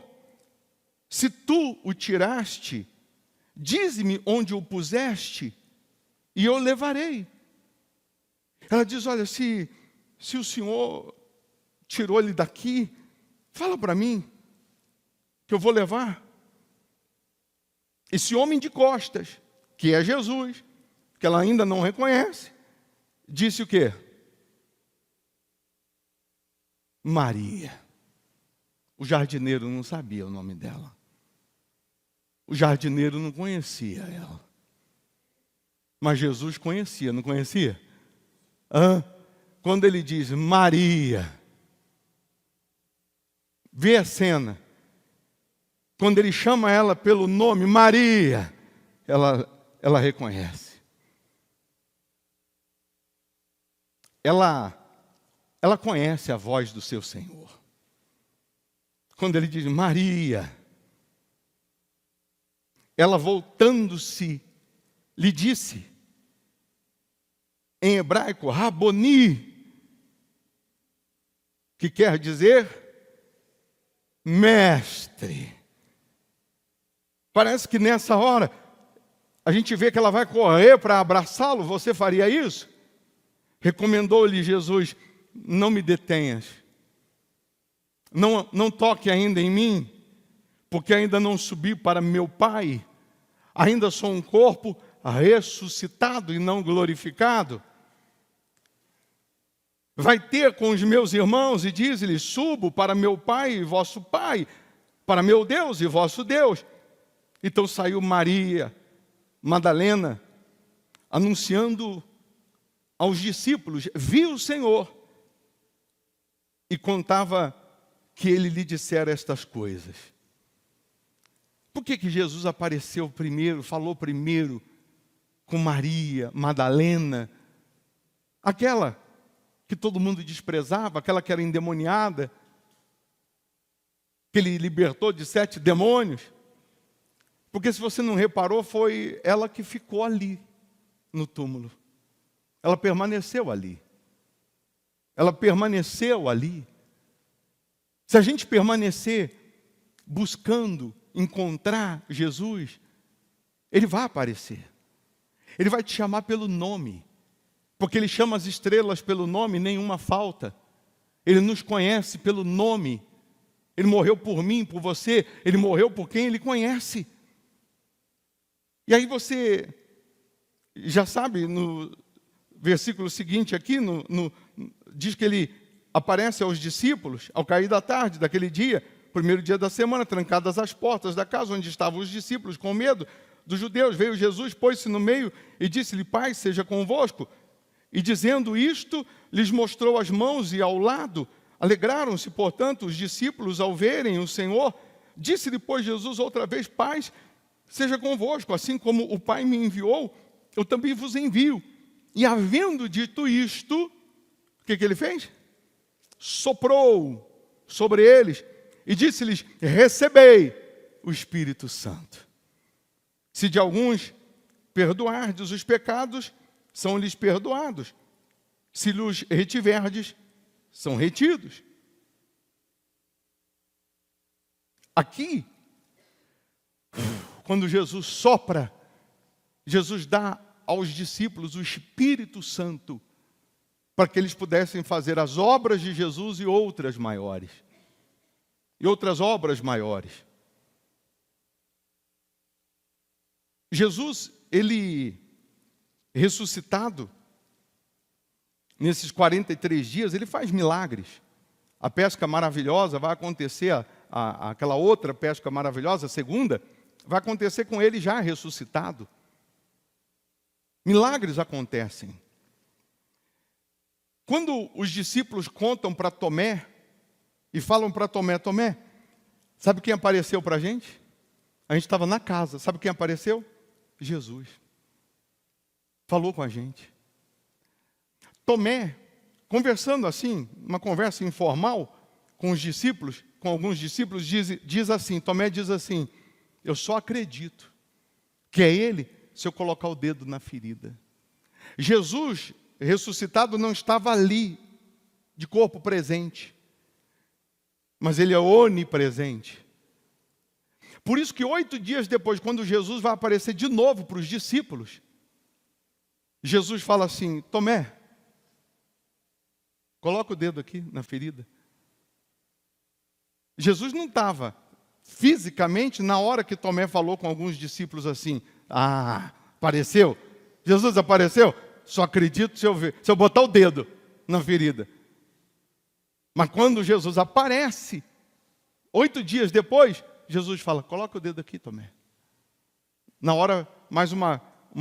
se tu o tiraste, dize-me onde o puseste, e eu levarei. Ela diz, olha, se o Senhor tirou ele daqui, fala para mim, que eu vou levar. Esse homem de costas, que é Jesus, que ela ainda não reconhece, disse o quê? Maria. O jardineiro não sabia o nome dela. O jardineiro não conhecia ela. Mas Jesus conhecia, não conhecia? Quando ele diz Maria, vê a cena. Quando ele chama ela pelo nome Maria, ela reconhece. Ela conhece a voz do seu Senhor. Quando ele diz Maria, ela voltando-se, lhe disse, em hebraico, Raboni, que quer dizer mestre. Parece que nessa hora a gente vê que ela vai correr para abraçá-lo. Você faria isso? Recomendou-lhe Jesus: não me detenhas. Não toque ainda em mim, porque ainda não subi para meu Pai. Ainda sou um corpo ressuscitado e não glorificado. Vai ter com os meus irmãos e diz-lhes: subo para meu Pai e vosso Pai, para meu Deus e vosso Deus. Então saiu Maria Madalena, anunciando aos discípulos: viu o Senhor, e contava que ele lhe dissera estas coisas. Por que Jesus apareceu primeiro, falou primeiro com Maria Madalena, aquela que todo mundo desprezava, aquela que era endemoniada, que ele libertou de 7 demônios? Porque, se você não reparou, foi ela que ficou ali no túmulo. Ela permaneceu ali. Ela permaneceu ali. Se a gente permanecer buscando encontrar Jesus, Ele vai aparecer. Ele vai te chamar pelo nome. Porque Ele chama as estrelas pelo nome, nenhuma falta. Ele nos conhece pelo nome. Ele morreu por mim, por você. Ele morreu por quem Ele conhece. E aí você já sabe, no versículo seguinte aqui, diz que Ele aparece aos discípulos ao cair da tarde daquele dia, primeiro dia da semana, trancadas as portas da casa onde estavam os discípulos, com medo dos judeus. Veio Jesus, pôs-se no meio e disse-lhe: paz seja convosco. E dizendo isto, lhes mostrou as mãos e ao lado. Alegraram-se, portanto, os discípulos ao verem o Senhor. Disse depois Jesus outra vez: paz seja convosco, assim como o Pai me enviou, eu também vos envio. E havendo dito isto, o que Ele fez? Soprou sobre eles e disse-lhes: recebei o Espírito Santo. Se de alguns perdoardes os pecados, são-lhes perdoados. Se lhes retiverdes, são retidos. Aqui, quando Jesus sopra, Jesus dá aos discípulos o Espírito Santo, para que eles pudessem fazer as obras de Jesus e outras maiores. E outras obras maiores. Jesus, Ele ressuscitado, nesses 43 dias, Ele faz milagres. A pesca maravilhosa vai acontecer, aquela outra pesca maravilhosa, a segunda, vai acontecer com Ele já ressuscitado. Milagres acontecem. Quando os discípulos contam para Tomé, e falam para Tomé: Tomé, sabe quem apareceu para a gente? A gente estava na casa, sabe quem apareceu? Jesus. Falou com a gente. Tomé, conversando assim, uma conversa informal com os discípulos, com alguns discípulos, diz assim, Tomé diz assim: eu só acredito que é Ele se eu colocar o dedo na ferida. Jesus, ressuscitado, não estava ali, de corpo presente, mas Ele é onipresente. Por isso que 8 dias depois, quando Jesus vai aparecer de novo para os discípulos, Jesus fala assim: Tomé, coloca o dedo aqui na ferida. Jesus não estava fisicamente na hora que Tomé falou com alguns discípulos assim: apareceu? Jesus apareceu? Só acredito se eu botar o dedo na ferida. Mas quando Jesus aparece, 8 dias depois, Jesus fala: coloca o dedo aqui, Tomé. Na hora, mais uma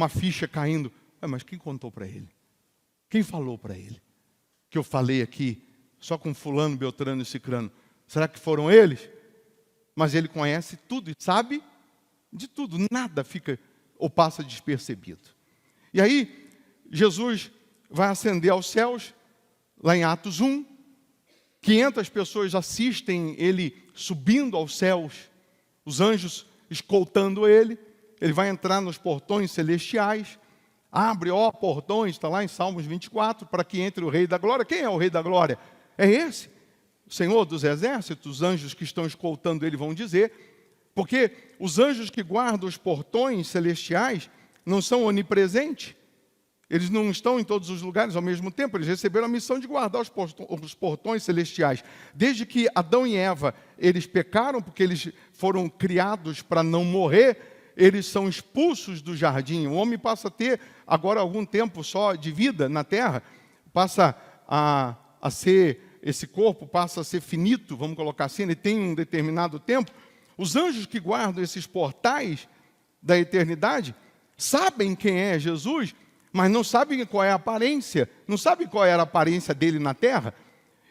ficha caindo. Mas quem contou para ele? Quem falou para ele? Que eu falei aqui, só com fulano, beltrano e cicrano. Será que foram eles? Mas Ele conhece tudo e sabe de tudo. Nada fica ou passa despercebido. E aí, Jesus vai ascender aos céus, lá em Atos 1. 500 pessoas assistem Ele subindo aos céus. Os anjos escoltando Ele. Ele vai entrar nos portões celestiais. Abre, ó, portões, está lá em Salmos 24, para que entre o Rei da Glória. Quem é o Rei da Glória? É esse Senhor dos exércitos, os anjos que estão escoltando ele vão dizer, porque os anjos que guardam os portões celestiais não são onipresentes, eles não estão em todos os lugares ao mesmo tempo, eles receberam a missão de guardar os portões celestiais. Desde que Adão e Eva, eles pecaram, porque eles foram criados para não morrer, eles são expulsos do jardim. O homem passa a ter, agora, algum tempo só de vida na terra, passa a ser, esse corpo passa a ser finito, vamos colocar assim, ele tem um determinado tempo. Os anjos que guardam esses portais da eternidade sabem quem é Jesus, mas não sabem qual é a aparência, não sabem qual era a aparência dele na terra.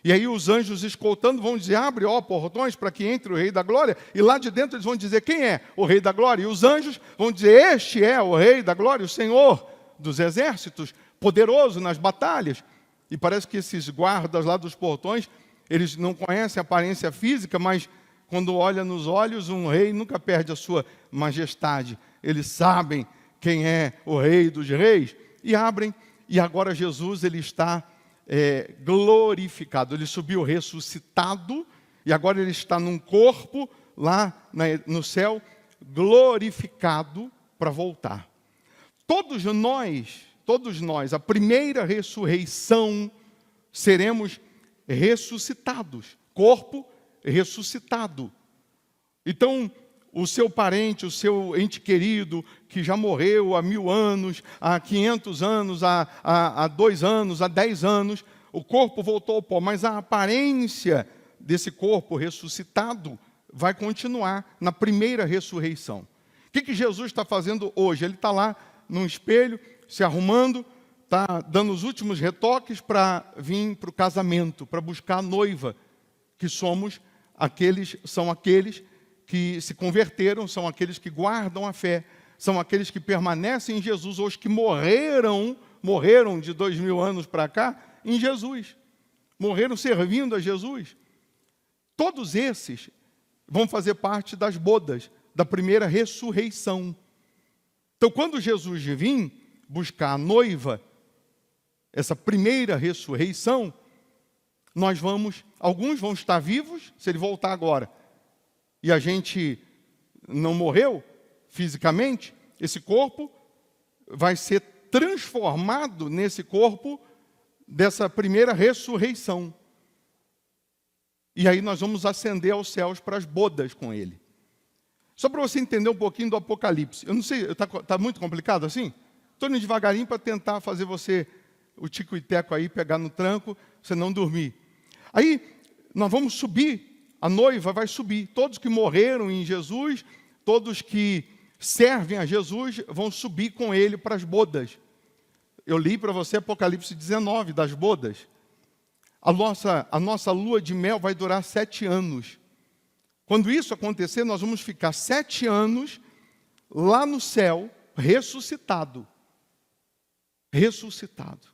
E aí os anjos escoltando vão dizer, abre, ó, portões para que entre o Rei da Glória, e lá de dentro eles vão dizer, quem é o Rei da Glória? E os anjos vão dizer, este é o Rei da Glória, o Senhor dos exércitos, poderoso nas batalhas. E parece que esses guardas lá dos portões, eles não conhecem a aparência física, mas quando olha nos olhos, um rei nunca perde a sua majestade. Eles sabem quem é o Rei dos reis, e abrem, e agora Jesus ele está glorificado, ele subiu ressuscitado, e agora ele está num corpo lá no céu, glorificado para voltar. Todos nós, a primeira ressurreição, seremos ressuscitados, corpo ressuscitado. Então, o seu parente, o seu ente querido, que já morreu há 1000 anos, há 500 anos, há 2 anos, há 10 anos, o corpo voltou ao pó, mas a aparência desse corpo ressuscitado vai continuar na primeira ressurreição. O que Jesus está fazendo hoje? Ele está lá num espelho, se arrumando, está dando os últimos retoques para vir para o casamento, para buscar a noiva, que são aqueles que se converteram, são aqueles que guardam a fé, são aqueles que permanecem em Jesus, ou os que morreram de 2000 anos para cá, em Jesus. Morreram servindo a Jesus. Todos esses vão fazer parte das bodas, da primeira ressurreição. Então, quando Jesus vir buscar a noiva, essa primeira ressurreição, alguns vão estar vivos, se ele voltar agora, e a gente não morreu fisicamente, esse corpo vai ser transformado nesse corpo dessa primeira ressurreição. E aí nós vamos ascender aos céus para as bodas com ele. Só para você entender um pouquinho do Apocalipse. Eu não sei, está muito complicado assim? Estou indo devagarinho para tentar fazer você, o tico e teco aí, pegar no tranco, você não dormir. Aí nós vamos subir. A noiva vai subir. Todos que morreram em Jesus, todos que servem a Jesus, vão subir com ele para as bodas. Eu li para você Apocalipse 19, das bodas. A nossa lua de mel vai durar 7 anos. Quando isso acontecer, nós vamos ficar 7 anos lá no céu, ressuscitado. Ressuscitado.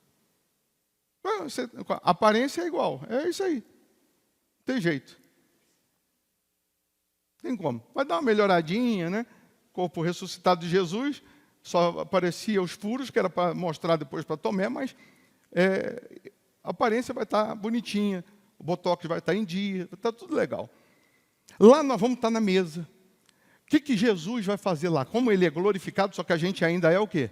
A aparência é igual, é isso aí. Não tem jeito. Tem como. Vai dar uma melhoradinha, né? Corpo ressuscitado de Jesus, só aparecia os furos, que era para mostrar depois para Tomé, mas a aparência vai estar bonitinha, o botox vai estar em dia, vai estar tudo legal. Lá nós vamos estar na mesa. O que Jesus vai fazer lá? Como ele é glorificado, só que a gente ainda é o quê?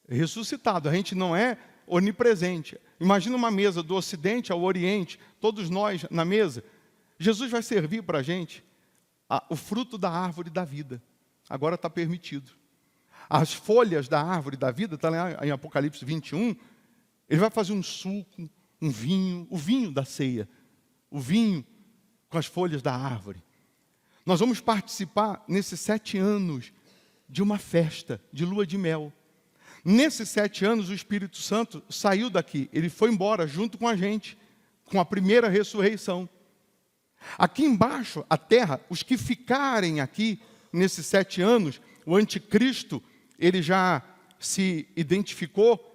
Ressuscitado. A gente não é onipresente. Imagina uma mesa do Ocidente ao Oriente, todos nós na mesa. Jesus vai servir para a gente o fruto da árvore da vida. Agora está permitido. As folhas da árvore da vida, está lá em Apocalipse 21, ele vai fazer um suco, um vinho, o vinho da ceia, o vinho com as folhas da árvore. Nós vamos participar, nesses 7 anos, de uma festa de lua de mel. Nesses 7 anos, o Espírito Santo saiu daqui, ele foi embora junto com a gente, com a primeira ressurreição. Aqui embaixo, a terra, os que ficarem aqui nesses 7 anos, o anticristo, ele já se identificou.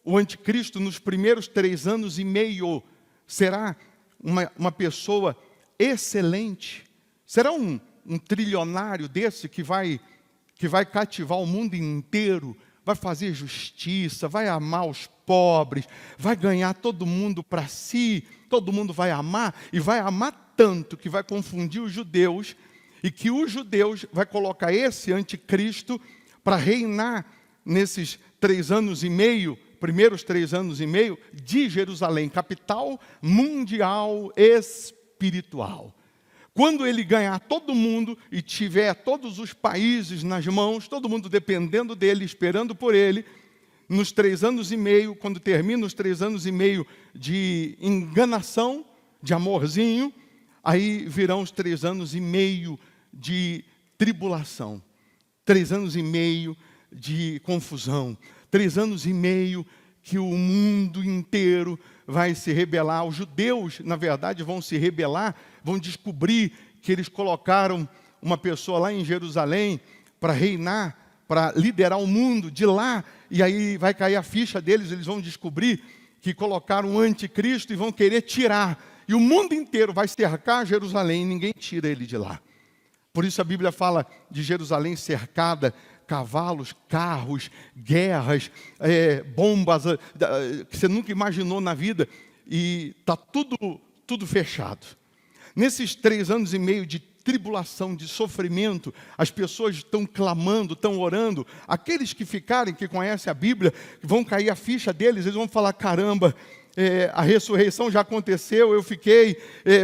O anticristo, nos primeiros 3 anos e meio, será uma pessoa excelente. Será um trilionário desse que vai cativar o mundo inteiro, vai fazer justiça, vai amar os pobres, vai ganhar todo mundo para si, todo mundo vai amar, e vai amar tanto que vai confundir os judeus, e que os judeus vai colocar esse anticristo para reinar nesses 3 anos e meio, primeiros 3 anos e meio, de Jerusalém, capital mundial espiritual. Quando ele ganhar todo mundo e tiver todos os países nas mãos, todo mundo dependendo dele, esperando por ele, nos 3 anos e meio, quando termina os 3 anos e meio de enganação, de amorzinho, aí virão os 3 anos e meio de tribulação, 3 anos e meio de confusão, 3 anos e meio que o mundo inteiro vai se rebelar. Os judeus, na verdade, vão se rebelar, vão descobrir que eles colocaram uma pessoa lá em Jerusalém para reinar, para liderar o mundo de lá, e aí vai cair a ficha deles, eles vão descobrir que colocaram um anticristo e vão querer tirar. E o mundo inteiro vai cercar Jerusalém e ninguém tira ele de lá. Por isso a Bíblia fala de Jerusalém cercada, cavalos, carros, guerras, bombas que você nunca imaginou na vida, e está tudo fechado. Nesses 3 anos e meio de tribulação, de sofrimento, as pessoas estão clamando, estão orando. Aqueles que ficarem, que conhecem a Bíblia, vão cair a ficha deles, eles vão falar, caramba, a ressurreição já aconteceu, eu fiquei,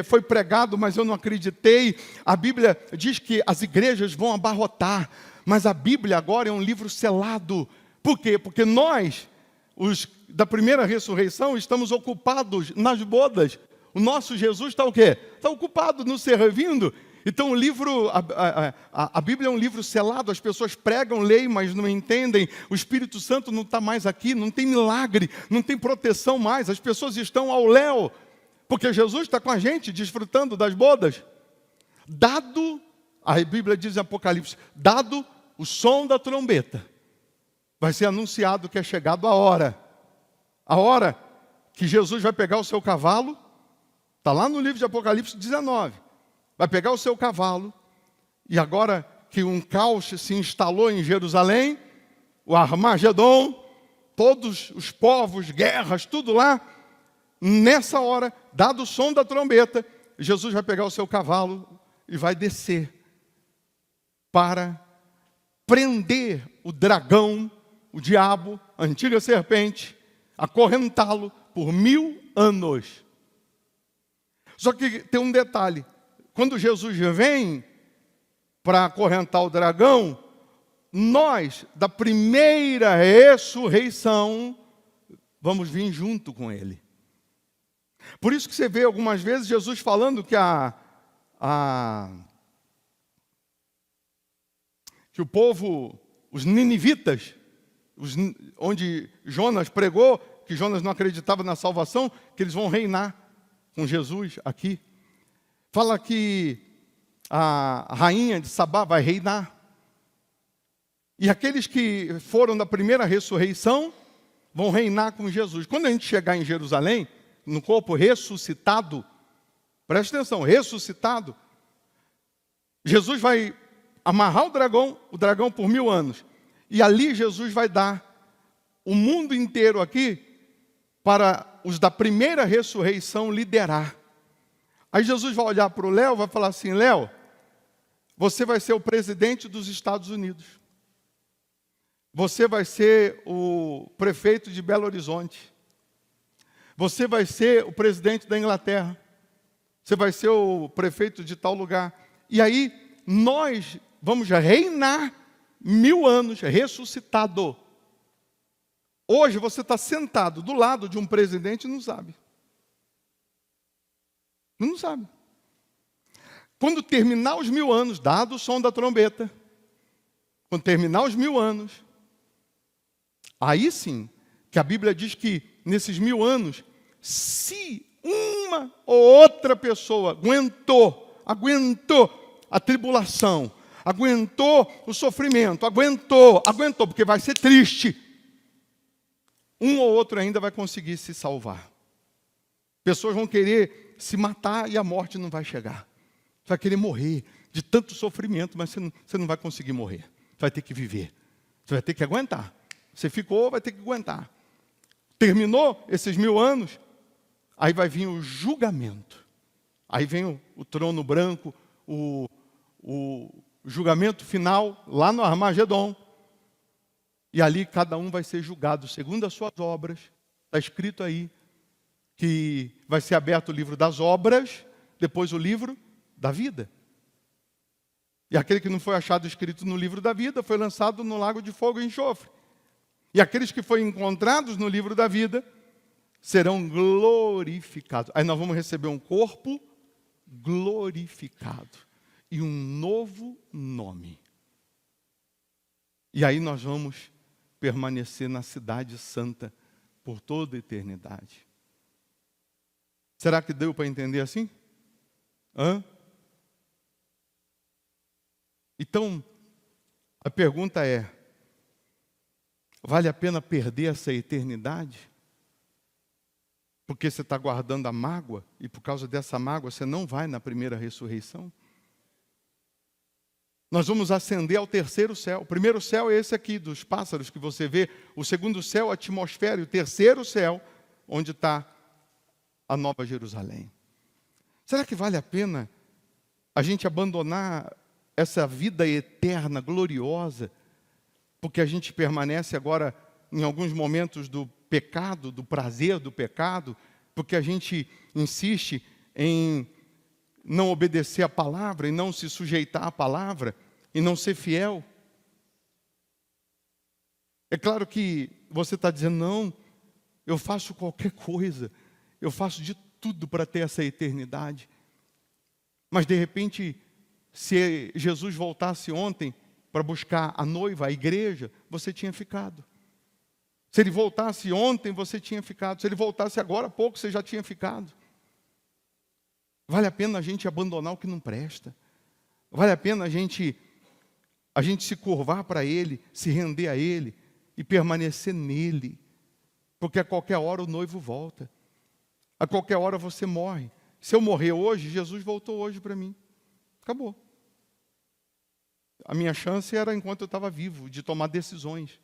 foi pregado, mas eu não acreditei. A Bíblia diz que as igrejas vão abarrotar, mas a Bíblia agora é um livro selado. Por quê? Porque nós, os da primeira ressurreição, estamos ocupados nas bodas. O nosso Jesus está o quê? Está ocupado no servindo. Então o livro, a Bíblia é um livro selado, as pessoas pregam, leem, mas não entendem. O Espírito Santo não está mais aqui, não tem milagre, não tem proteção mais. As pessoas estão ao léu, porque Jesus está com a gente, desfrutando das bodas. Dado, a Bíblia diz em Apocalipse, dado o som da trombeta, vai ser anunciado que é chegado a hora que Jesus vai pegar o seu cavalo, está lá no livro de Apocalipse 19, vai pegar o seu cavalo, e agora que um caos se instalou em Jerusalém, o Armagedon, todos os povos, guerras, tudo lá, nessa hora, dado o som da trombeta, Jesus vai pegar o seu cavalo e vai descer para prender o dragão, o diabo, a antiga serpente, acorrentá-lo por 1000 anos. Só que tem um detalhe. Quando Jesus vem para acorrentar o dragão, nós, da primeira ressurreição, vamos vir junto com ele. Por isso que você vê algumas vezes Jesus falando que que o povo, os ninivitas, onde Jonas pregou, que Jonas não acreditava na salvação, que eles vão reinar com Jesus aqui. Fala que a rainha de Sabá vai reinar. E aqueles que foram da primeira ressurreição vão reinar com Jesus. Quando a gente chegar em Jerusalém, no corpo ressuscitado, preste atenção, ressuscitado, Jesus vai amarrar o dragão por 1000 anos. E ali Jesus vai dar o mundo inteiro aqui para os da primeira ressurreição liderar. Aí Jesus vai olhar para o Léo e vai falar assim, Léo, você vai ser o presidente dos Estados Unidos. Você vai ser o prefeito de Belo Horizonte. Você vai ser o presidente da Inglaterra. Você vai ser o prefeito de tal lugar. E aí, nós vamos reinar 1000 anos, ressuscitado. Hoje você está sentado do lado de um presidente e não sabe. Não sabe. Quando terminar os 1000 anos, dado o som da trombeta, quando terminar os 1000 anos, aí sim, que a Bíblia diz que nesses 1000 anos, se uma ou outra pessoa aguentou a tribulação, aguentou o sofrimento, aguentou, porque vai ser triste, um ou outro ainda vai conseguir se salvar. Pessoas vão querer se matar e a morte não vai chegar. Você vai querer morrer de tanto sofrimento, mas você não vai conseguir morrer. Você vai ter que viver. Você vai ter que aguentar. Você ficou, vai ter que aguentar. Terminou esses 1000 anos, aí vai vir o julgamento. Aí vem o trono branco, o julgamento final lá no Armagedon. E ali cada um vai ser julgado segundo as suas obras. Está escrito aí que vai ser aberto o livro das obras, depois o livro da vida. E aquele que não foi achado escrito no livro da vida foi lançado no lago de fogo e enxofre. E aqueles que foram encontrados no livro da vida serão glorificados. Aí nós vamos receber um corpo glorificado e um novo nome. E aí nós vamos permanecer na cidade santa por toda a eternidade. Será que deu para entender assim? Então, a pergunta é: vale a pena perder essa eternidade? Porque você está guardando a mágoa, e por causa dessa mágoa você não vai na primeira ressurreição? Nós vamos ascender ao terceiro céu. O primeiro céu é esse aqui, dos pássaros que você vê. O segundo céu, a atmosfera. E o terceiro céu, onde está a Nova Jerusalém. Será que vale a pena a gente abandonar essa vida eterna, gloriosa, porque a gente permanece agora em alguns momentos do pecado, do prazer do pecado, porque a gente insiste em não obedecer a palavra, e não se sujeitar à palavra, e não ser fiel? É claro que você está dizendo: não, eu faço qualquer coisa, eu faço de tudo para ter essa eternidade. Mas de repente, se Jesus voltasse ontem para buscar a noiva, a igreja, você tinha ficado. Se ele voltasse ontem, você tinha ficado. Se ele voltasse agora há pouco, você já tinha ficado. Vale a pena a gente abandonar o que não presta. Vale a pena a gente se curvar para Ele, se render a Ele e permanecer nele. Porque a qualquer hora o noivo volta. A qualquer hora você morre. Se eu morrer hoje, Jesus voltou hoje para mim. Acabou. A minha chance era enquanto eu estava vivo, de tomar decisões.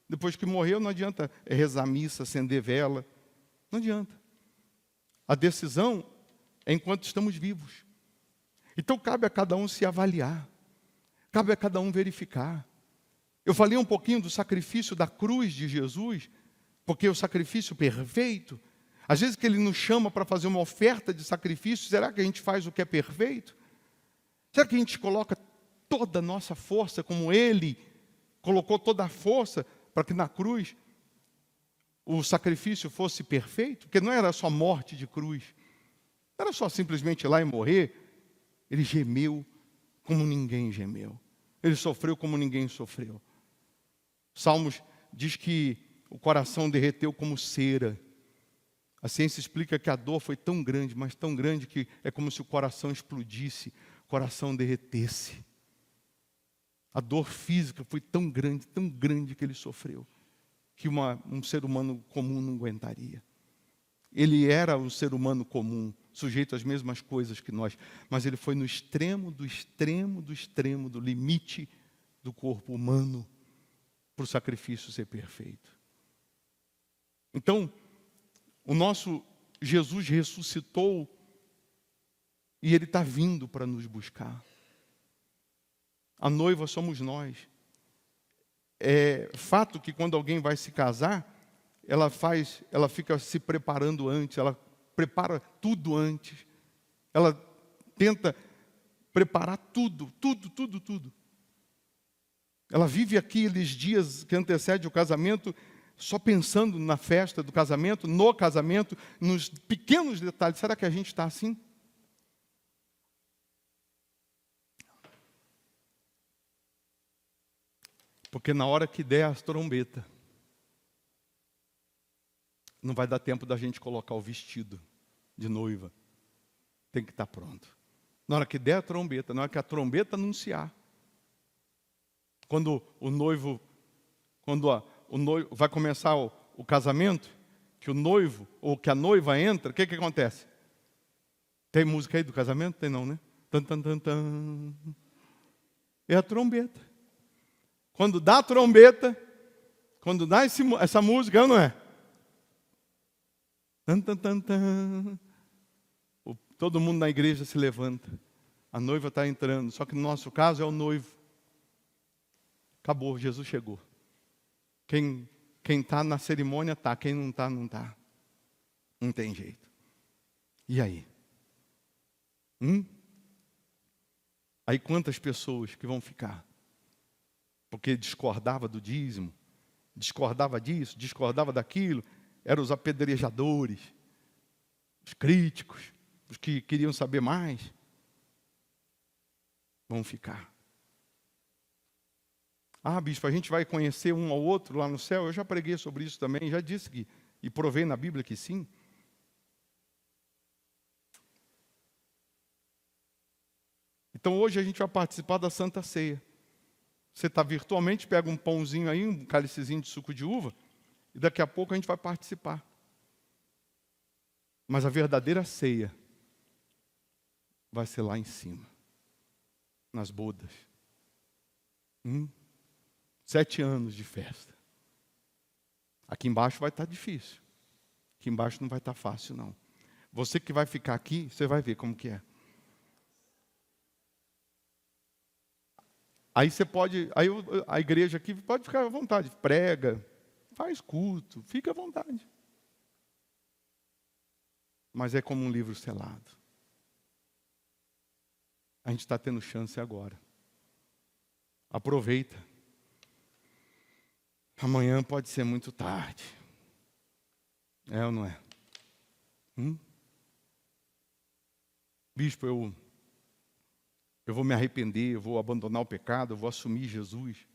Depois que morreu, não adianta rezar missa, acender vela. Não adianta. A decisão é enquanto estamos vivos. Então cabe a cada um se avaliar. Cabe a cada um verificar. Eu falei um pouquinho do sacrifício da cruz de Jesus, porque o sacrifício perfeito, às vezes que Ele nos chama para fazer uma oferta de sacrifício, será que a gente faz o que é perfeito? Será que a gente coloca toda a nossa força, como Ele colocou toda a força, para que na cruz o sacrifício fosse perfeito? Porque não era só morte de cruz, não era só simplesmente ir lá e morrer. Ele gemeu como ninguém gemeu. Ele sofreu como ninguém sofreu. Salmos diz que o coração derreteu como cera. A ciência explica que a dor foi tão grande, mas tão grande, que é como se o coração explodisse, o coração derretesse. A dor física foi tão grande que ele sofreu, que um ser humano comum não aguentaria. Ele era um ser humano comum, sujeito às mesmas coisas que nós, mas ele foi no extremo do limite do corpo humano para o sacrifício ser perfeito. Então, o nosso Jesus ressuscitou e Ele está vindo para nos buscar. A noiva somos nós. É fato que quando alguém vai se casar, ela fica se preparando antes, ela prepara tudo antes. Ela tenta preparar tudo. Ela vive aqueles dias que antecedem o casamento, só pensando na festa do casamento, no casamento, nos pequenos detalhes. Será que a gente está assim? Porque na hora que der as trombetas, não vai dar tempo da gente colocar o vestido de noiva. Tem que estar pronto. Na hora que der a trombeta, na hora que a trombeta anunciar, quando o noivo vai começar o casamento, que o noivo ou que a noiva entra, o que acontece? Tem música aí do casamento? Tem não, né? Tan, tan, tan, tan. É a trombeta. Quando dá a trombeta, quando dá essa música, não é? Tan, tan, tan, tan. Todo mundo na igreja se levanta. A noiva está entrando, só que no nosso caso é o noivo. Acabou, Jesus chegou. Quem está na cerimônia está, quem não está, não está. Não tem jeito. E aí? Aí quantas pessoas que vão ficar? Porque discordava do dízimo, discordava disso, discordava daquilo, eram os apedrejadores, os críticos, os que queriam saber mais. Vão ficar. Ah, bispo, a gente vai conhecer um ao outro lá no céu. Eu já preguei sobre isso também, já disse que, e provei na Bíblia que sim. Então hoje a gente vai participar da Santa Ceia. Você está virtualmente, pega um pãozinho aí, um cálicezinho de suco de uva, e daqui a pouco a gente vai participar. Mas a verdadeira ceia vai ser lá em cima, nas bodas. 7 anos de festa. Aqui embaixo vai estar difícil. Aqui embaixo não vai estar fácil, não. Você que vai ficar aqui, você vai ver como que é. Aí você pode, a igreja aqui pode ficar à vontade, prega, faz culto, fica à vontade. Mas é como um livro selado. A gente está tendo chance agora. Aproveita. Amanhã pode ser muito tarde. É ou não é? Bispo, eu vou me arrepender, eu vou abandonar o pecado, eu vou assumir Jesus.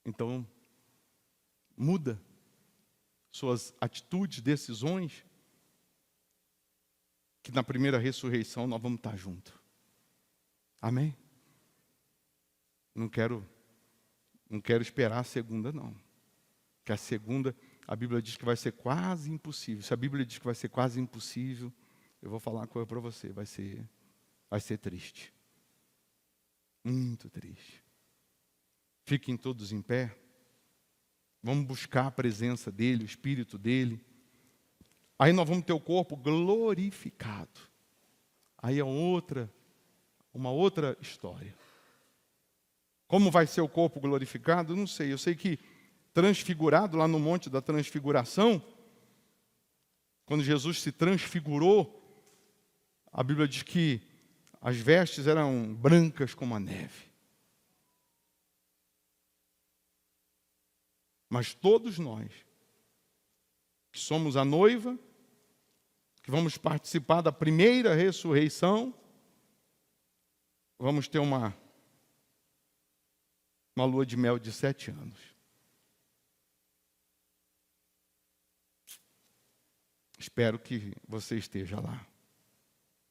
Então, muda suas atitudes, decisões, que na primeira ressurreição nós vamos estar juntos. Amém? Não quero esperar a segunda, não. Porque a segunda, a Bíblia diz que vai ser quase impossível. Se a Bíblia diz que vai ser quase impossível, eu vou falar uma coisa para você, vai ser triste. Muito triste. Fiquem todos em pé. Vamos buscar a presença dEle, o Espírito dEle. Aí nós vamos ter o corpo glorificado. Aí é uma outra história. Como vai ser o corpo glorificado? Não sei. Eu sei que transfigurado lá no Monte da Transfiguração, quando Jesus se transfigurou, a Bíblia diz que as vestes eram brancas como a neve. Mas todos nós, que somos a noiva, que vamos participar da primeira ressurreição, vamos ter uma lua de mel de 7 anos. Espero que você esteja lá.